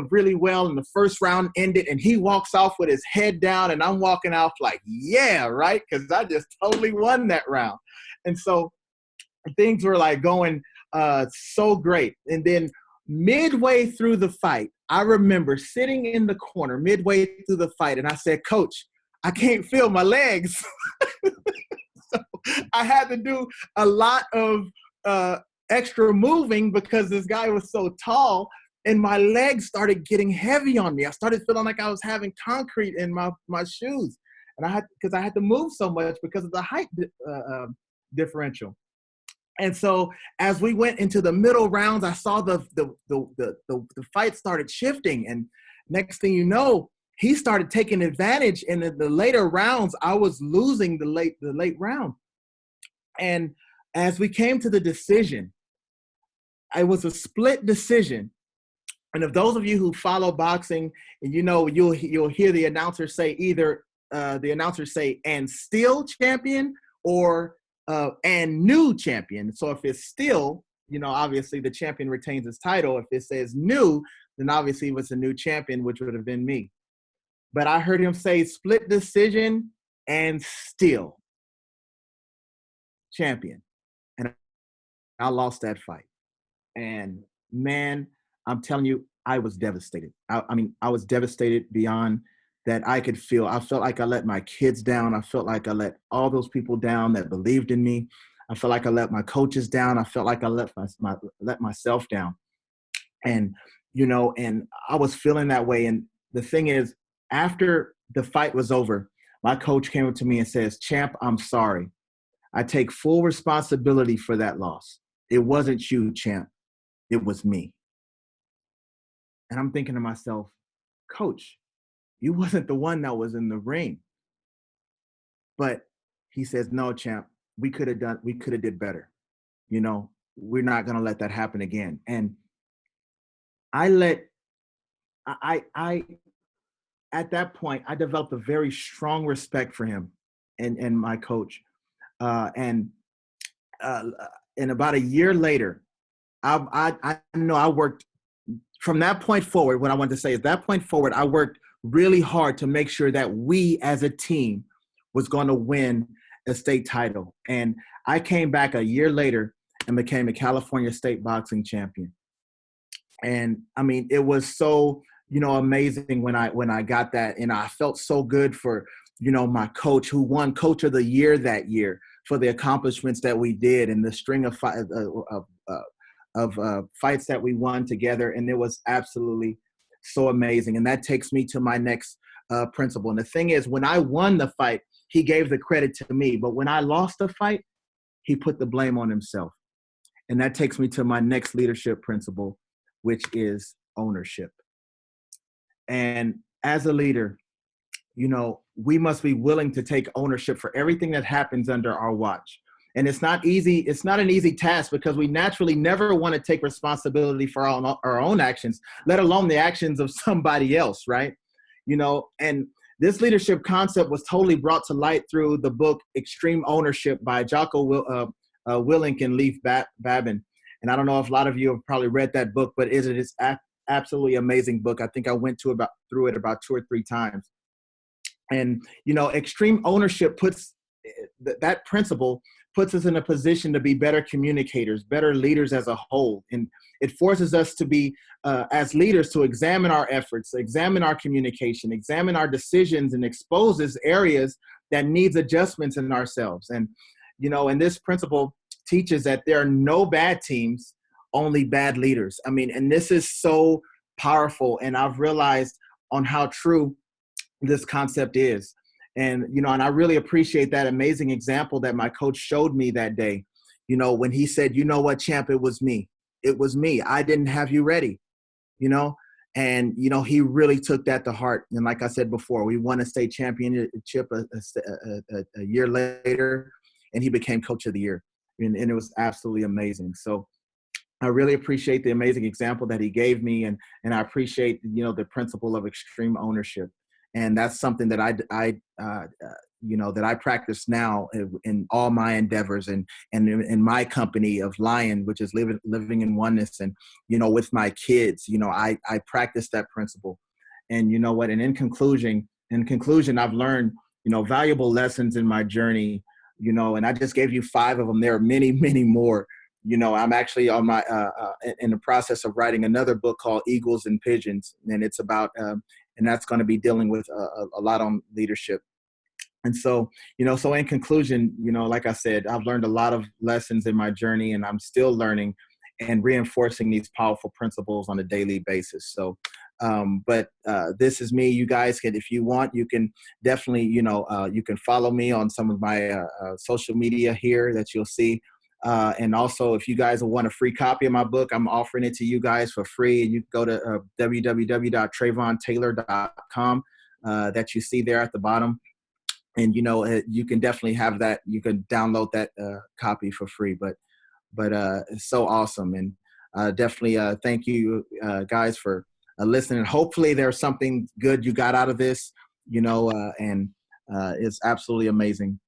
really well. And the first round ended, and he walks off with his head down, and I'm walking off like, yeah, right, because I just totally won that round. And so things were like going so great. And then midway through the fight, I remember sitting in the corner midway through the fight, and I said, Coach, I can't feel my legs. So I had to do a lot of extra moving because this guy was so tall, and my legs started getting heavy on me. I started feeling like I was having concrete in my shoes, and because I had to move so much because of the height differential. And so as we went into the middle rounds, I saw the fight started shifting, and next thing you know, he started taking advantage. And in the later rounds, I was losing the late round. And as we came to the decision, it was a split decision. And if those of you who follow boxing, and you'll hear the announcer say either and still champion or and new champion. So if it's still, obviously the champion retains his title. If it says new, then obviously it was a new champion, which would have been me. But I heard him say split decision and still champion. And I lost that fight. And man, I'm telling you, I was devastated. I was devastated beyond that I could feel. I felt like I let my kids down. I felt like I let all those people down that believed in me. I felt like I let my coaches down. I felt like I let myself down. And, and I was feeling that way. And the thing is, after the fight was over, my coach came up to me and says, Champ, I'm sorry. I take full responsibility for that loss. It wasn't you, Champ. It was me. And I'm thinking to myself, Coach, you wasn't the one that was in the ring. But he says, no, Champ, we could have did better. We're not going to let that happen again. And I at that point, I developed a very strong respect for him and my coach. And about a year later, I know I worked from that point forward. What I want to say is that point forward, I worked really hard to make sure that we as a team was going to win a state title. And I came back a year later and became a California state boxing champion. And I mean, it was so, amazing when I got that. And I felt so good for, my coach who won Coach of the Year that year for the accomplishments that we did and the string of fights that we won together. And it was absolutely so amazing. And that takes me to my next principle. And the thing is, when I won the fight, he gave the credit to me. But when I lost the fight, he put the blame on himself. And that takes me to my next leadership principle, which is ownership. And as a leader, we must be willing to take ownership for everything that happens under our watch. And it's not easy. It's not an easy task because we naturally never want to take responsibility for our own actions, let alone the actions of somebody else, right? And this leadership concept was totally brought to light through the book Extreme Ownership by Jocko Willink and Leif Babin. And I don't know if a lot of you have probably read that book, but it is absolutely amazing book. I think I went through it about 2 or 3 times. And, extreme ownership puts that principle puts us in a position to be better communicators, better leaders as a whole. And it forces us to be, as leaders, to examine our efforts, examine our communication, examine our decisions, and exposes areas that needs adjustments in ourselves. And, and this principle teaches that there are no bad teams, only bad leaders. I mean, and this is so powerful. And I've realized on how true this concept is. And, and I really appreciate that amazing example that my coach showed me that day, when he said, what, Champ, it was me. It was me. I didn't have you ready, and, he really took that to heart. And like I said before, we won a state championship a year later, and he became Coach of the Year. And it was absolutely amazing. So I really appreciate the amazing example that he gave me. And I appreciate, the principle of extreme ownership. And that's something that that I practice now in all my endeavors, and in my company of Lion, which is living in oneness, and with my kids, I practice that principle. And you know what? And in conclusion, I've learned valuable lessons in my journey. And I just gave you 5 of them. There are many, many more. I'm actually on my in the process of writing another book called Eagles and Pigeons, and it's about and that's going to be dealing with a lot on leadership. And so, so in conclusion, like I said, I've learned a lot of lessons in my journey, and I'm still learning and reinforcing these powerful principles on a daily basis. So, but this is me. You guys can, if you want, you can definitely, you can follow me on some of my social media here that you'll see. And also, if you guys want a free copy of my book, I'm offering it to you guys for free. And you can go to www.travontaylor.com that you see there at the bottom. And, you can definitely have that. You can download that copy for free. But it's so awesome. And definitely thank you guys for listening. Hopefully there's something good you got out of this, and it's absolutely amazing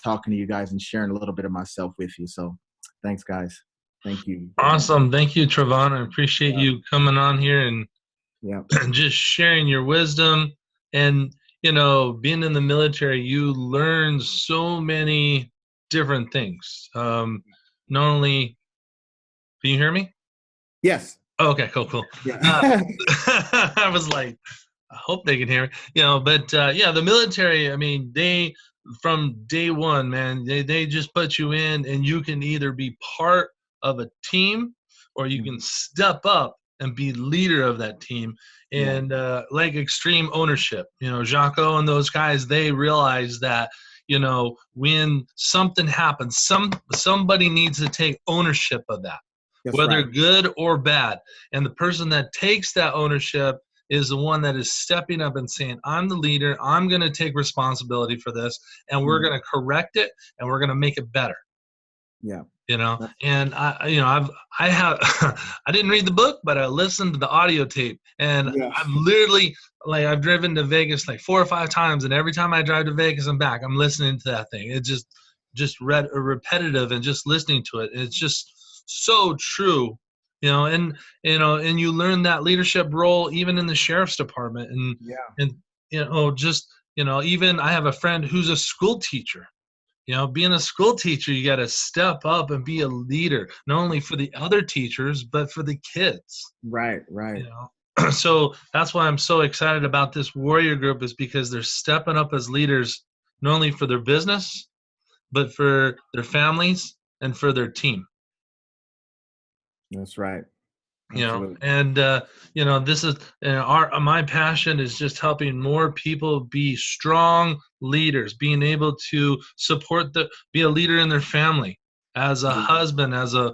talking to you guys and sharing a little bit of myself with you. So thanks, guys. Thank you. Awesome. Thank you, Travon. I appreciate you coming on here and just sharing your wisdom. And, being in the military, you learn so many different things. Not only, can you hear me? Yes. Oh, okay, cool. Yeah. I was like, I hope they can hear me. But the military, I mean, from day one, man, they just put you in, and you can either be part of a team or you can step up and be leader of that team. And like extreme ownership, Jocko and those guys, they realize that, when something happens, somebody needs to take ownership of that. That's whether right. Good or bad. And the person that takes that ownership is the one that is stepping up and saying, I'm the leader, I'm going to take responsibility for this, and we're going to correct it, and we're going to make it better. Yeah. And I didn't read the book, but I listened to the audio tape, and I'm literally, like, I've driven to Vegas like 4 or 5 times, and every time I drive to Vegas and back, I'm listening to that thing. It's just repetitive, and just listening to it. It's just so true, and you learn that leadership role even in the sheriff's department, and even I have a friend who's a school teacher. Being a school teacher, you got to step up and be a leader, not only for the other teachers, but for the kids. Right. So that's why I'm so excited about this warrior group, is because they're stepping up as leaders, not only for their business, but for their families and for their team. That's right. And this is my passion is just helping more people be strong leaders, being able to be a leader in their family, as a husband, as a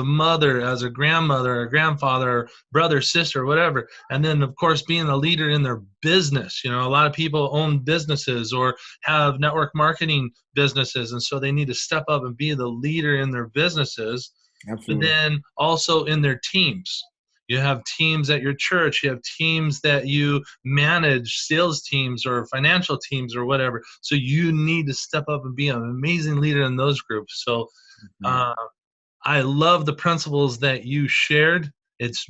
mother, as a grandmother, a grandfather, or brother, sister, whatever. And then, of course, being a leader in their business. A lot of people own businesses or have network marketing businesses, and so they need to step up and be the leader in their businesses. Absolutely. But then also in their teams. You have teams at your church. You have teams that you manage, sales teams or financial teams or whatever. So you need to step up and be an amazing leader in those groups. So I love the principles that you shared. It's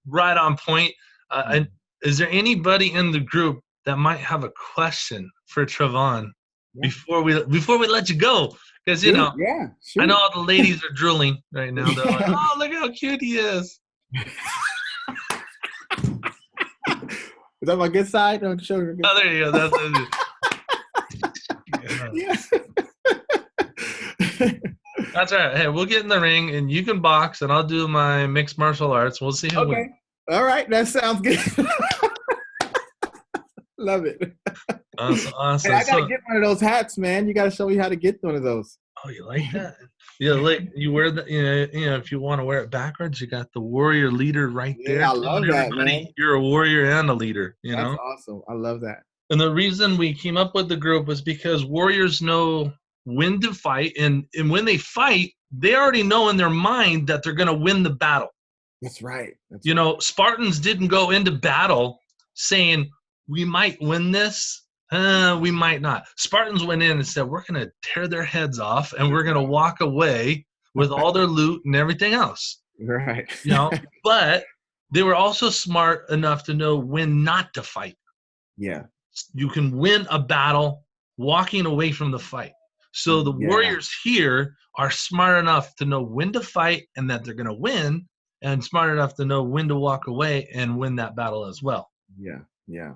right on point. And is there anybody in the group that might have a question for Travon before we let you go? Because, sure. I know all the ladies are drooling right now. They're like, oh, look how cute he is. Is that my good side? No, show your good side. There you go. That's all right. Hey, we'll get in the ring, and you can box, and I'll do my mixed martial arts. We'll see who wins. All right. That sounds good. Love it. Awesome. Hey, I gotta get one of those hats, man. You gotta show me how to get one of those. Oh, you like that? Yeah, like you wear that. If you want to wear it backwards, you got the warrior leader right there. I love that, man. You're a warrior and a leader. That's awesome. I love that. And the reason we came up with the group was because warriors know when to fight, and when they fight, they already know in their mind that they're going to win the battle. That's right. Spartans didn't go into battle saying, we might win this. We might not. Spartans went in and said, we're going to tear their heads off and we're going to walk away with all their loot and everything else. Right. You know, but they were also smart enough to know when not to fight. Yeah. You can win a battle walking away from the fight. So the warriors here are smart enough to know when to fight and that they're going to win, and smart enough to know when to walk away and win that battle as well. Yeah. Yeah.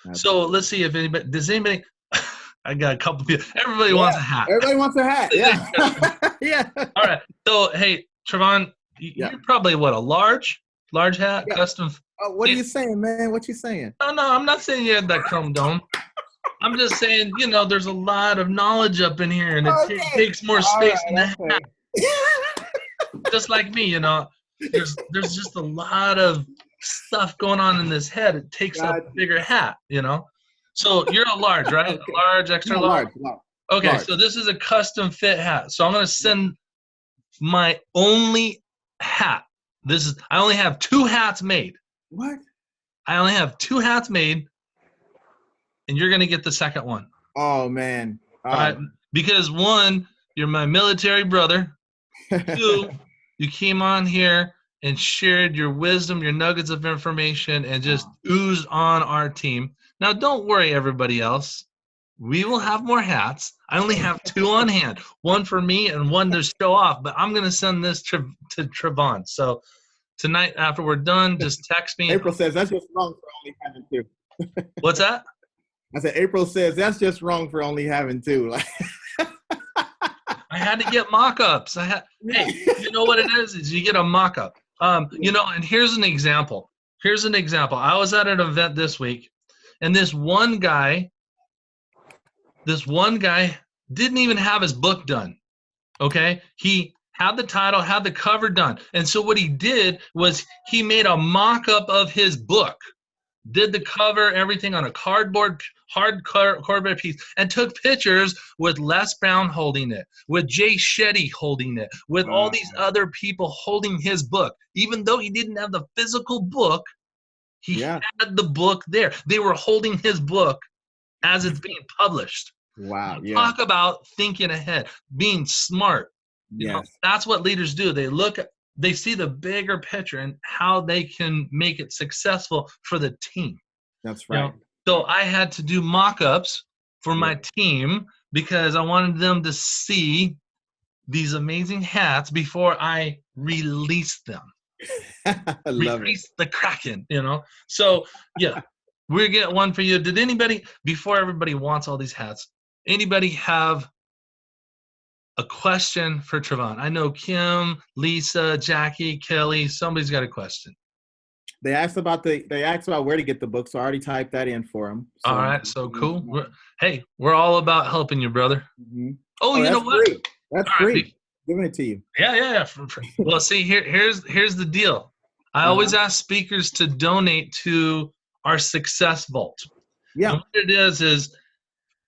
Absolutely. So let's see if anybody, does anybody, I got a couple people, everybody wants a hat. Everybody wants a hat. Yeah. Yeah. All right. So, hey, Travon, you're probably what, a large hat, custom. Oh, what are you saying, man? What you saying? No, I'm not saying you had that chrome dome. I'm just saying, you know, there's a lot of knowledge up in here, and it takes more space than that. Just like me, you know, there's just a lot of stuff going on in this head. It takes a bigger hat, you know. So you're a large, right? Okay. Large, extra large. Okay, large. So this is a custom fit hat. So I'm gonna send my only hat. I only have 2 hats made. What? I only have 2 hats made. And you're going to get the second one. Oh, man. All right. Because 1, you're my military brother. 2, you came on here and shared your wisdom, your nuggets of information, and just oozed on our team. Now, don't worry, everybody else. We will have more hats. I only have 2 on hand. 1 for me and 1 to show off. But I'm going to send this to Travon. So tonight, after we're done, just text me. April says that's just wrong for only having 2. What's that? I said, April says that's just wrong for only having 2. I had to get mock-ups. Hey, you know what it is you get a mock-up. You know, and here's an example. I was at an event this week, and this one guy didn't even have his book done. Okay? He had the title, had the cover done. And so what he did was he made a mock-up of his book. Did the cover, everything on a hard cardboard piece, and took pictures with Les Brown holding it, with Jay Shetty holding it, with all these other people holding his book. Even though he didn't have the physical book, he had the book there. They were holding his book as it's being published. Wow. Yeah. Talk about thinking ahead, being smart. You know, that's what leaders do. They see the bigger picture and how they can make it successful for the team. That's right. You know? So I had to do mock-ups for my team because I wanted them to see these amazing hats before I released them. Release the Kraken, you know. So yeah, we'll get one for you. Did anybody, before everybody wants all these hats, anybody have a question for Travon? I know Kim, Lisa, Jackie, Kelly, somebody's got a question. They asked about where to get the book, so I already typed that in for them. So. All right, so cool. We're all about helping you, brother. Mm-hmm. Oh, you know what? Free. That's free. Giving it to you. Yeah. Well, see, here's the deal. I always ask speakers to donate to our Success Vault. Yeah. And what it is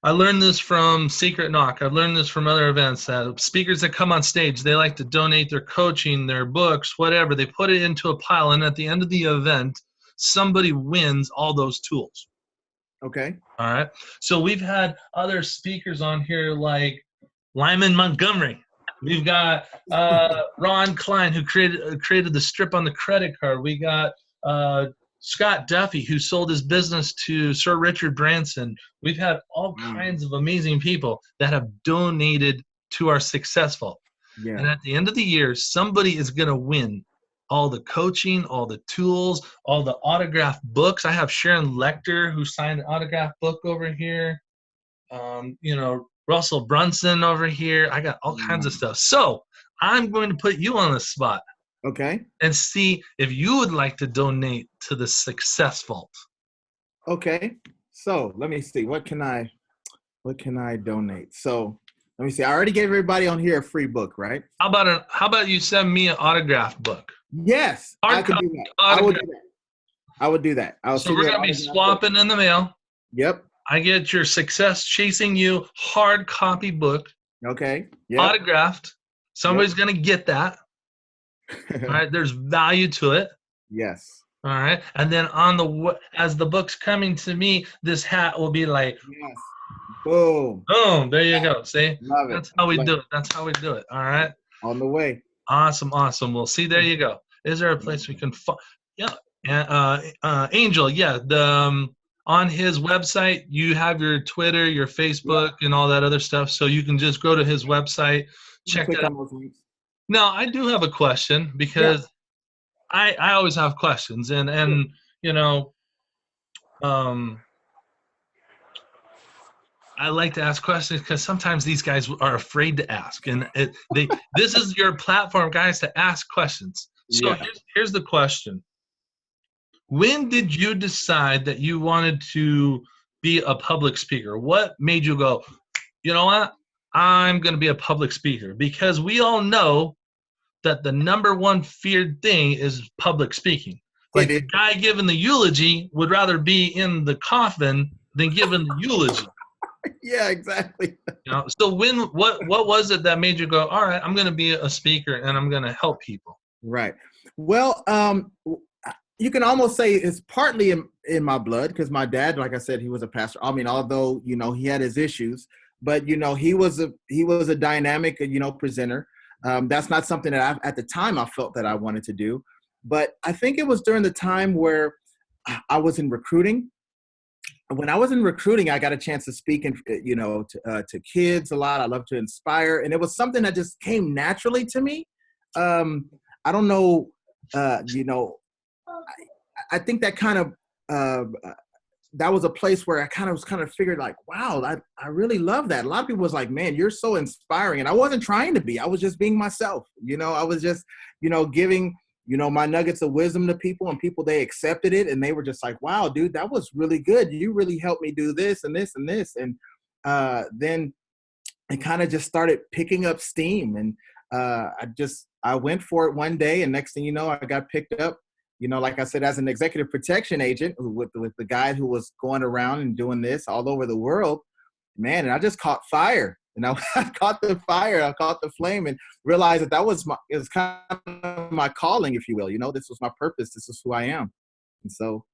I learned this from Secret Knock. I've learned this from other events. Speakers that come on stage, they like to donate their coaching, their books, whatever. They put it into a pile, and at the end of the event, somebody wins all those tools. Okay. All right. So we've had other speakers on here like Lyman Montgomery. We've got Ron Klein, who created the strip on the credit card. We got Scott Duffy, who sold his business to Sir Richard Branson. We've had all kinds of amazing people that have donated to our Success Vault. Yeah. And at the end of the year, somebody is going to win all the coaching, all the tools, all the autographed books. I have Sharon Lecter, who signed an autographed book over here. You know, Russell Brunson over here. I got all kinds of stuff. So I'm going to put you on the spot. Okay. And see if you would like to donate to the Success Vault. Okay. So let me see. What can I donate? So let me see. I already gave everybody on here a free book, right? How about you send me an autographed book? Yes. I can do that. I would do that. So we're gonna be swapping in the mail. Yep. I get your Success Chasing You hard copy book. Okay. Yep. Autographed. Somebody's gonna get that. All right, there's value to it. Yes. All right. And then as the book's coming to me, this hat will be like, Yes. Boom. boom, there you go. See, Love it. that's how we Love do it. it. That's how we do it. All right. On the way. Awesome. Awesome. Well, see, there you go. Is there a place we can find? Yeah. Angel, yeah. On his website, you have your Twitter, your Yep. Facebook, and all that other stuff. So you can just go to his website, You can check click that out. on those links. Now, I do have a question Yeah. because I always have questions, and you know, um, I like to ask questions because sometimes these guys are afraid to ask, and this is your platform, guys, to ask questions. So Yeah. here's the question: when did you decide that you wanted to be a public speaker? What made you go, you know what? I'm going to be a public speaker, because we all know that the number one feared thing is public speaking. It Like is. the guy giving the eulogy would rather be in the coffin than giving the eulogy. Yeah, exactly. So what was it that made you go, all right, I'm going to be a speaker and I'm going to help people? Right. Well, you can almost say it's partly in my blood, because my dad, like I said, he was a pastor. I mean, although, he had his issues, but, he was a dynamic, presenter. That's not something that at the time I felt that I wanted to do. But I think it was during the time where I was in recruiting. When I was in recruiting, I got a chance to speak, to kids a lot. I love to inspire, and it was something that just came naturally to me. I don't know, I think that kind of that was a place where I kind of figured like, wow, I really love that. A lot of people was like, man, you're so inspiring, and I wasn't trying to be. I was just being myself. I was just, giving, my nuggets of wisdom to people, and people, they accepted it, and they were just like, wow, dude, that was really good. You really helped me do this and this and this, and then it kind of just started picking up steam, and I went for it one day, and next thing you know, I got picked up, like I said, as an executive protection agent with the guy who was going around and doing this all over the world, man. And I just caught fire, and I caught the fire, I caught the flame, and realized that it was kind of my calling, if you will. This was my purpose. This is who I am, and so,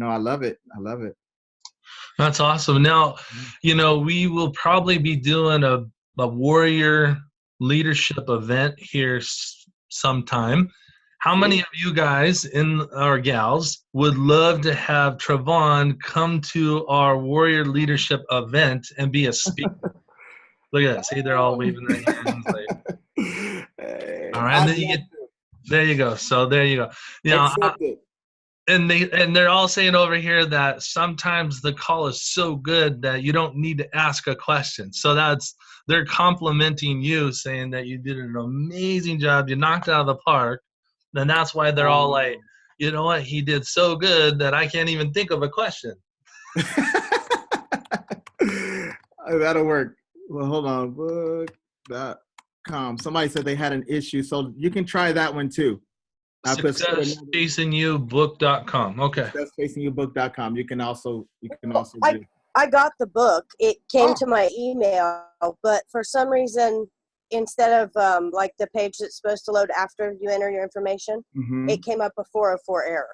I love it. I love it. That's awesome. Now, we will probably be doing a warrior leadership event here sometime. How many of you guys or gals would love to have Travon come to our warrior leadership event and be a speaker? Look at that. See, they're all waving their hands. All right. And then there you go. So there you go. And they're all saying over here that sometimes the call is so good that you don't need to ask a question. So they're complimenting you, saying that you did an amazing job. You knocked it out of the park. And that's why they're all like, you know what? He did so good that I can't even think of a question. That'll work. Well, hold on. Book.com. Somebody said they had an issue, so you can try that one too. SuccessFacingYouBook.com. Okay. SuccessFacingYouBook.com. You can also I got the book. It came to my email, but for some reason, instead of like the page that's supposed to load after you enter your information, it came up a 404 error.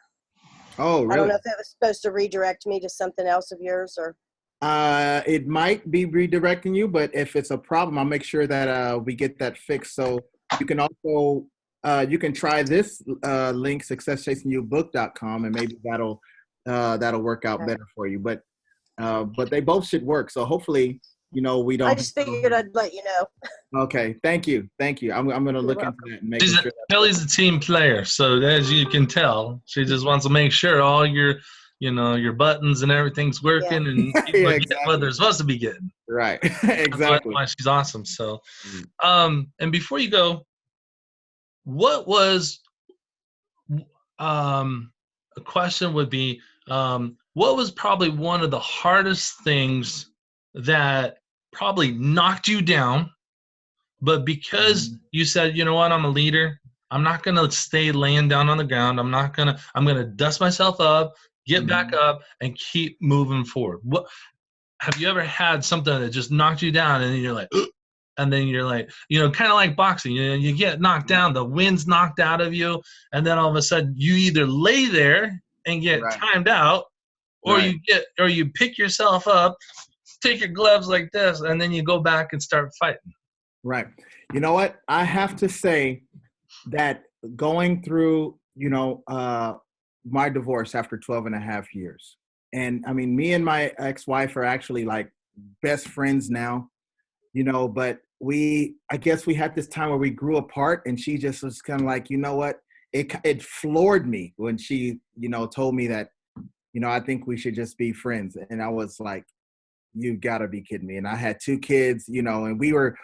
Oh, really? I don't know if it was supposed to redirect me to something else of yours, or. It might be redirecting you, but if it's a problem, I'll make sure that we get that fixed. So you can also you can try this link, SuccessFacingYouBook.com, and maybe that'll work out better for you. But they both should work. So hopefully, we don't. I just figured I'd let you know. Okay, thank you. I'm going to look into that and make sure. Kelly's a team player, so as you can tell, she just wants to make sure all your buttons and everything's working, and people are getting what they're supposed to be getting. Right, exactly. That's why she's awesome. So, and before you go, what was a question would be, what was probably one of the hardest things that probably knocked you down, but because you said, you know what, I'm a leader, I'm not going to stay laying down on the ground. I'm going to dust myself up, get back up, and keep moving forward. What have you ever had something that just knocked you down and you're like, and then you're like, kind of like boxing, you get knocked down, the wind's knocked out of you, and then all of a sudden you either lay there and get timed out, or you pick yourself up, take your gloves like this, and then you go back and start fighting. Right. You know what? I have to say that going through, my divorce after 12 and a half years. And I mean, me and my ex-wife are actually like best friends now, but I guess we had this time where we grew apart, and she just was kind of like, you know what? It floored me when she, told me that, I think we should just be friends. And I was like, you gotta be kidding me. And I had 2 kids, and we went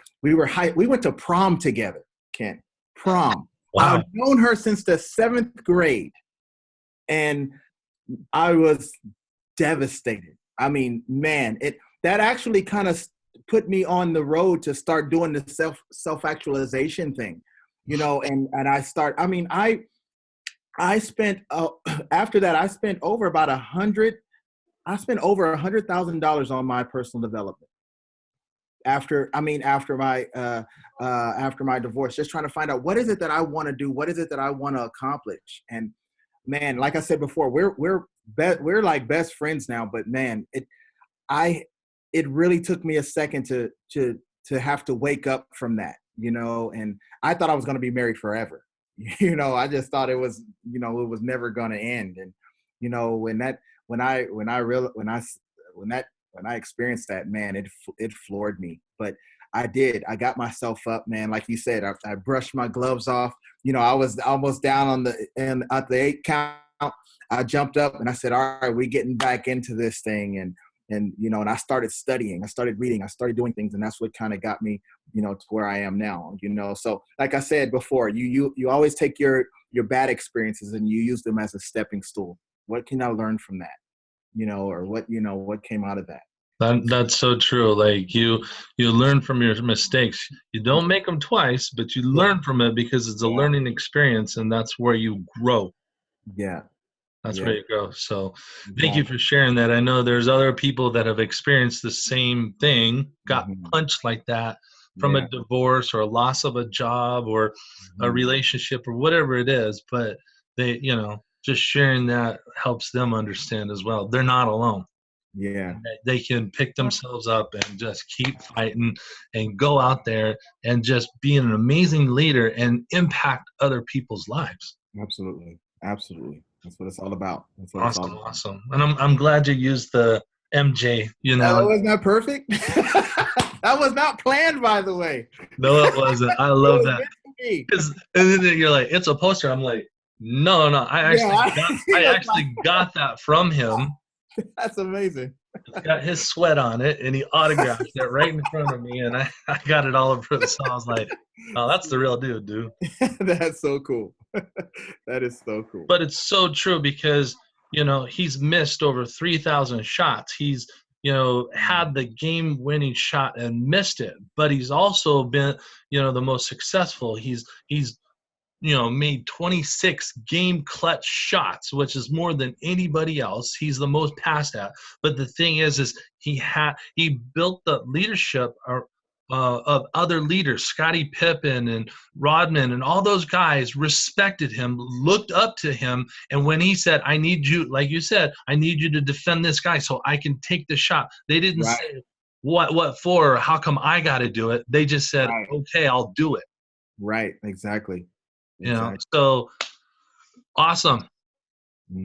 to prom together, Ken. Prom. Wow. I've known her since the 7th grade. And I was devastated. I mean, man, that actually kind of put me on the road to start doing the self-actualization thing, and I spent after that, I spent over about $100,000 on my personal development. After my divorce, just trying to find out what is it that I want to do, what is it that I want to accomplish. And man, like I said before, we're like best friends now. But man, it really took me a second to have to wake up from that, And I thought I was going to be married forever. I just thought it was, it was never going to end. And when I experienced that, man, it floored me. But I got myself up, man. Like you said, I brushed my gloves off. I was almost down at the 8 count. I jumped up and I said, all right, we're getting back into this thing. And I started studying, I started reading, I started doing things. And that's what kind of got me, to where I am now, So like I said before, you always take your bad experiences and you use them as a stepping stool. What can I learn from that? Or what came out of that? That's so true. Like you learn from your mistakes. You don't make them twice, but you learn from it because it's a learning experience, and that's where you grow. Yeah. That's where you go. So thank you for sharing that. I know there's other people that have experienced the same thing, got punched like that from a divorce or a loss of a job or a relationship or whatever it is. But they, just sharing that helps them understand as well. They're not alone. Yeah. They can pick themselves up and just keep fighting and go out there and just be an amazing leader and impact other people's lives. Absolutely. Absolutely. That's what it's all about. That's what Awesome. It's all about. Awesome. And I'm glad you used the MJ, That was not perfect. That was not planned, by the way. No, it wasn't. I love that. And then you're like, it's a poster. I'm like, no. I actually got that from him. That's amazing. It's got his sweat on it, and he autographed it right in front of me, and I got it all over the. So I was like, oh, that's the real dude. That's so cool. That is so cool. But it's so true because, he's missed over 3,000 shots. He's, had the game-winning shot and missed it. But he's also been, the most successful. He's made 26 game clutch shots, which is more than anybody else. He's the most passed at. But the thing is he built the leadership of other leaders. Scottie Pippen and Rodman and all those guys respected him, looked up to him. And when he said, I need you, like you said, I need you to defend this guy so I can take the shot. They didn't say what for, or how come I got to do it. They just said, okay, I'll do it. Right. Exactly. So awesome.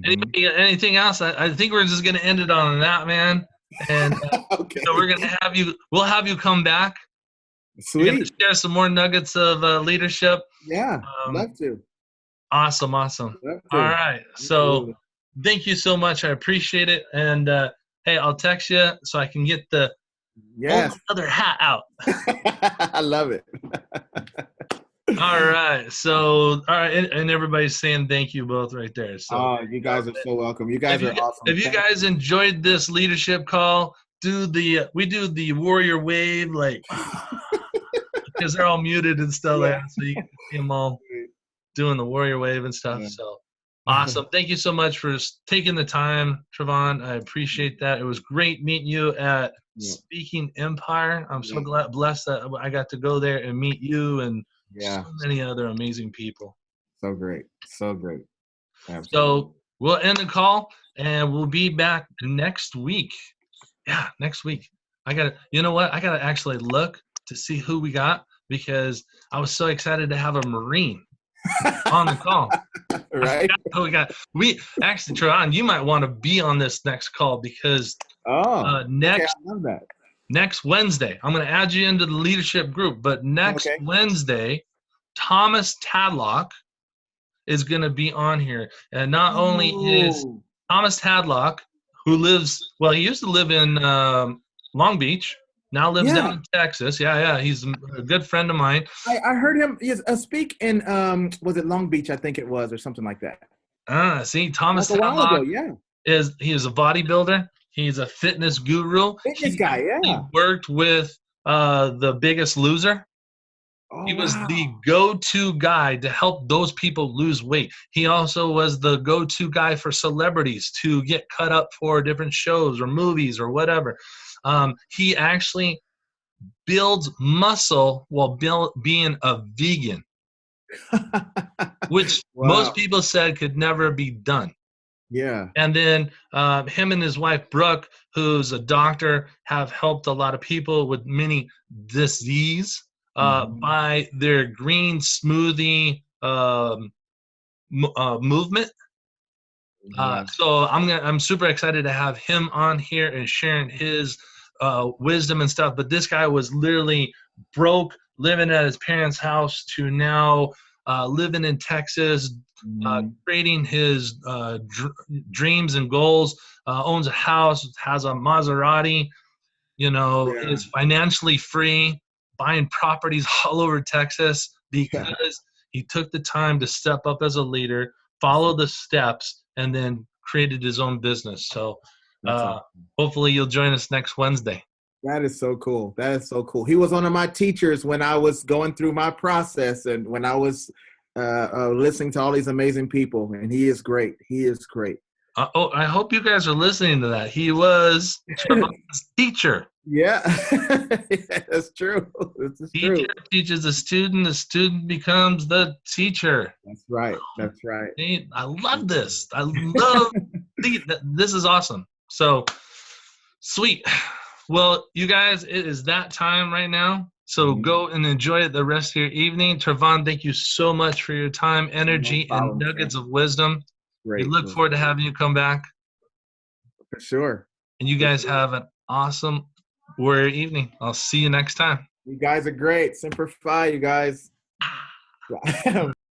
Anything else? I think we're just going to end it on that, man. And okay. We're going to we'll have you come back. Sweet. You're going to share some more nuggets of leadership. Yeah, love to. Awesome. All right. So thank you so much. I appreciate it. And hey, I'll text you so I can get the other hat out. I love it. All right. So, all right. And everybody's saying thank you both right there. So, you guys are so welcome. You guys are awesome. If you guys enjoyed this leadership call, we do the warrior wave, like, because they're all muted and stuff like that. So you can see them all doing the warrior wave and stuff. So, Awesome. Thank you so much for taking the time, Travon. I appreciate that. It was great meeting you at Yeah. Speaking Empire. I'm so blessed that I got to go there and meet you and so many other amazing people. So great. So great. Absolutely. So we'll end the call and we'll be back next week. Yeah, next week. You know what? I gotta actually look to see who we got because I was so excited to have a Marine on the call. Right. We actually, Travon, you might want to be on this next call because next Wednesday, I'm going to add you into the leadership group. But next Wednesday, Thomas Tadlock is going to be on here, and not only is Thomas Tadlock, who he used to live in Long Beach. Now lives down in Texas. Yeah. He's a good friend of mine. I heard him speak in, was it Long Beach, I think it was, or something like that. See, Thomas Tadlock is a bodybuilder. He's a fitness guru. He worked with The Biggest Loser. He was the go-to guy to help those people lose weight. He also was the go-to guy for celebrities to get cut up for different shows or movies or whatever. He actually builds muscle while being a vegan, which most people said could never be done. Yeah. And then him and his wife, Brooke, who's a doctor, have helped a lot of people with many disease by their green smoothie movement. So I'm super excited to have him on here and sharing his wisdom and stuff. But this guy was literally broke, living at his parents' house, to now living in Texas, creating his dreams and goals. Owns a house, has a Maserati. Is financially free, buying properties all over Texas because he took the time to step up as a leader, follow the steps, and then created his own business. So hopefully you'll join us next Wednesday. That is so cool. He was one of my teachers when I was going through my process and when I was listening to all these amazing people, and he is great. I hope you guys are listening to that. He was Travon's teacher. Yeah, that's true. Teacher teaches the student becomes the teacher. That's right. I love this. I love this is awesome. So sweet. Well, you guys, it is that time right now. So go and enjoy the rest of your evening. Travon, thank you so much for your time, energy, and nuggets of wisdom. Great. We look forward to having you come back. For sure. And you guys have an awesome warrior evening. I'll see you next time. You guys are great. Semper Fi, you guys.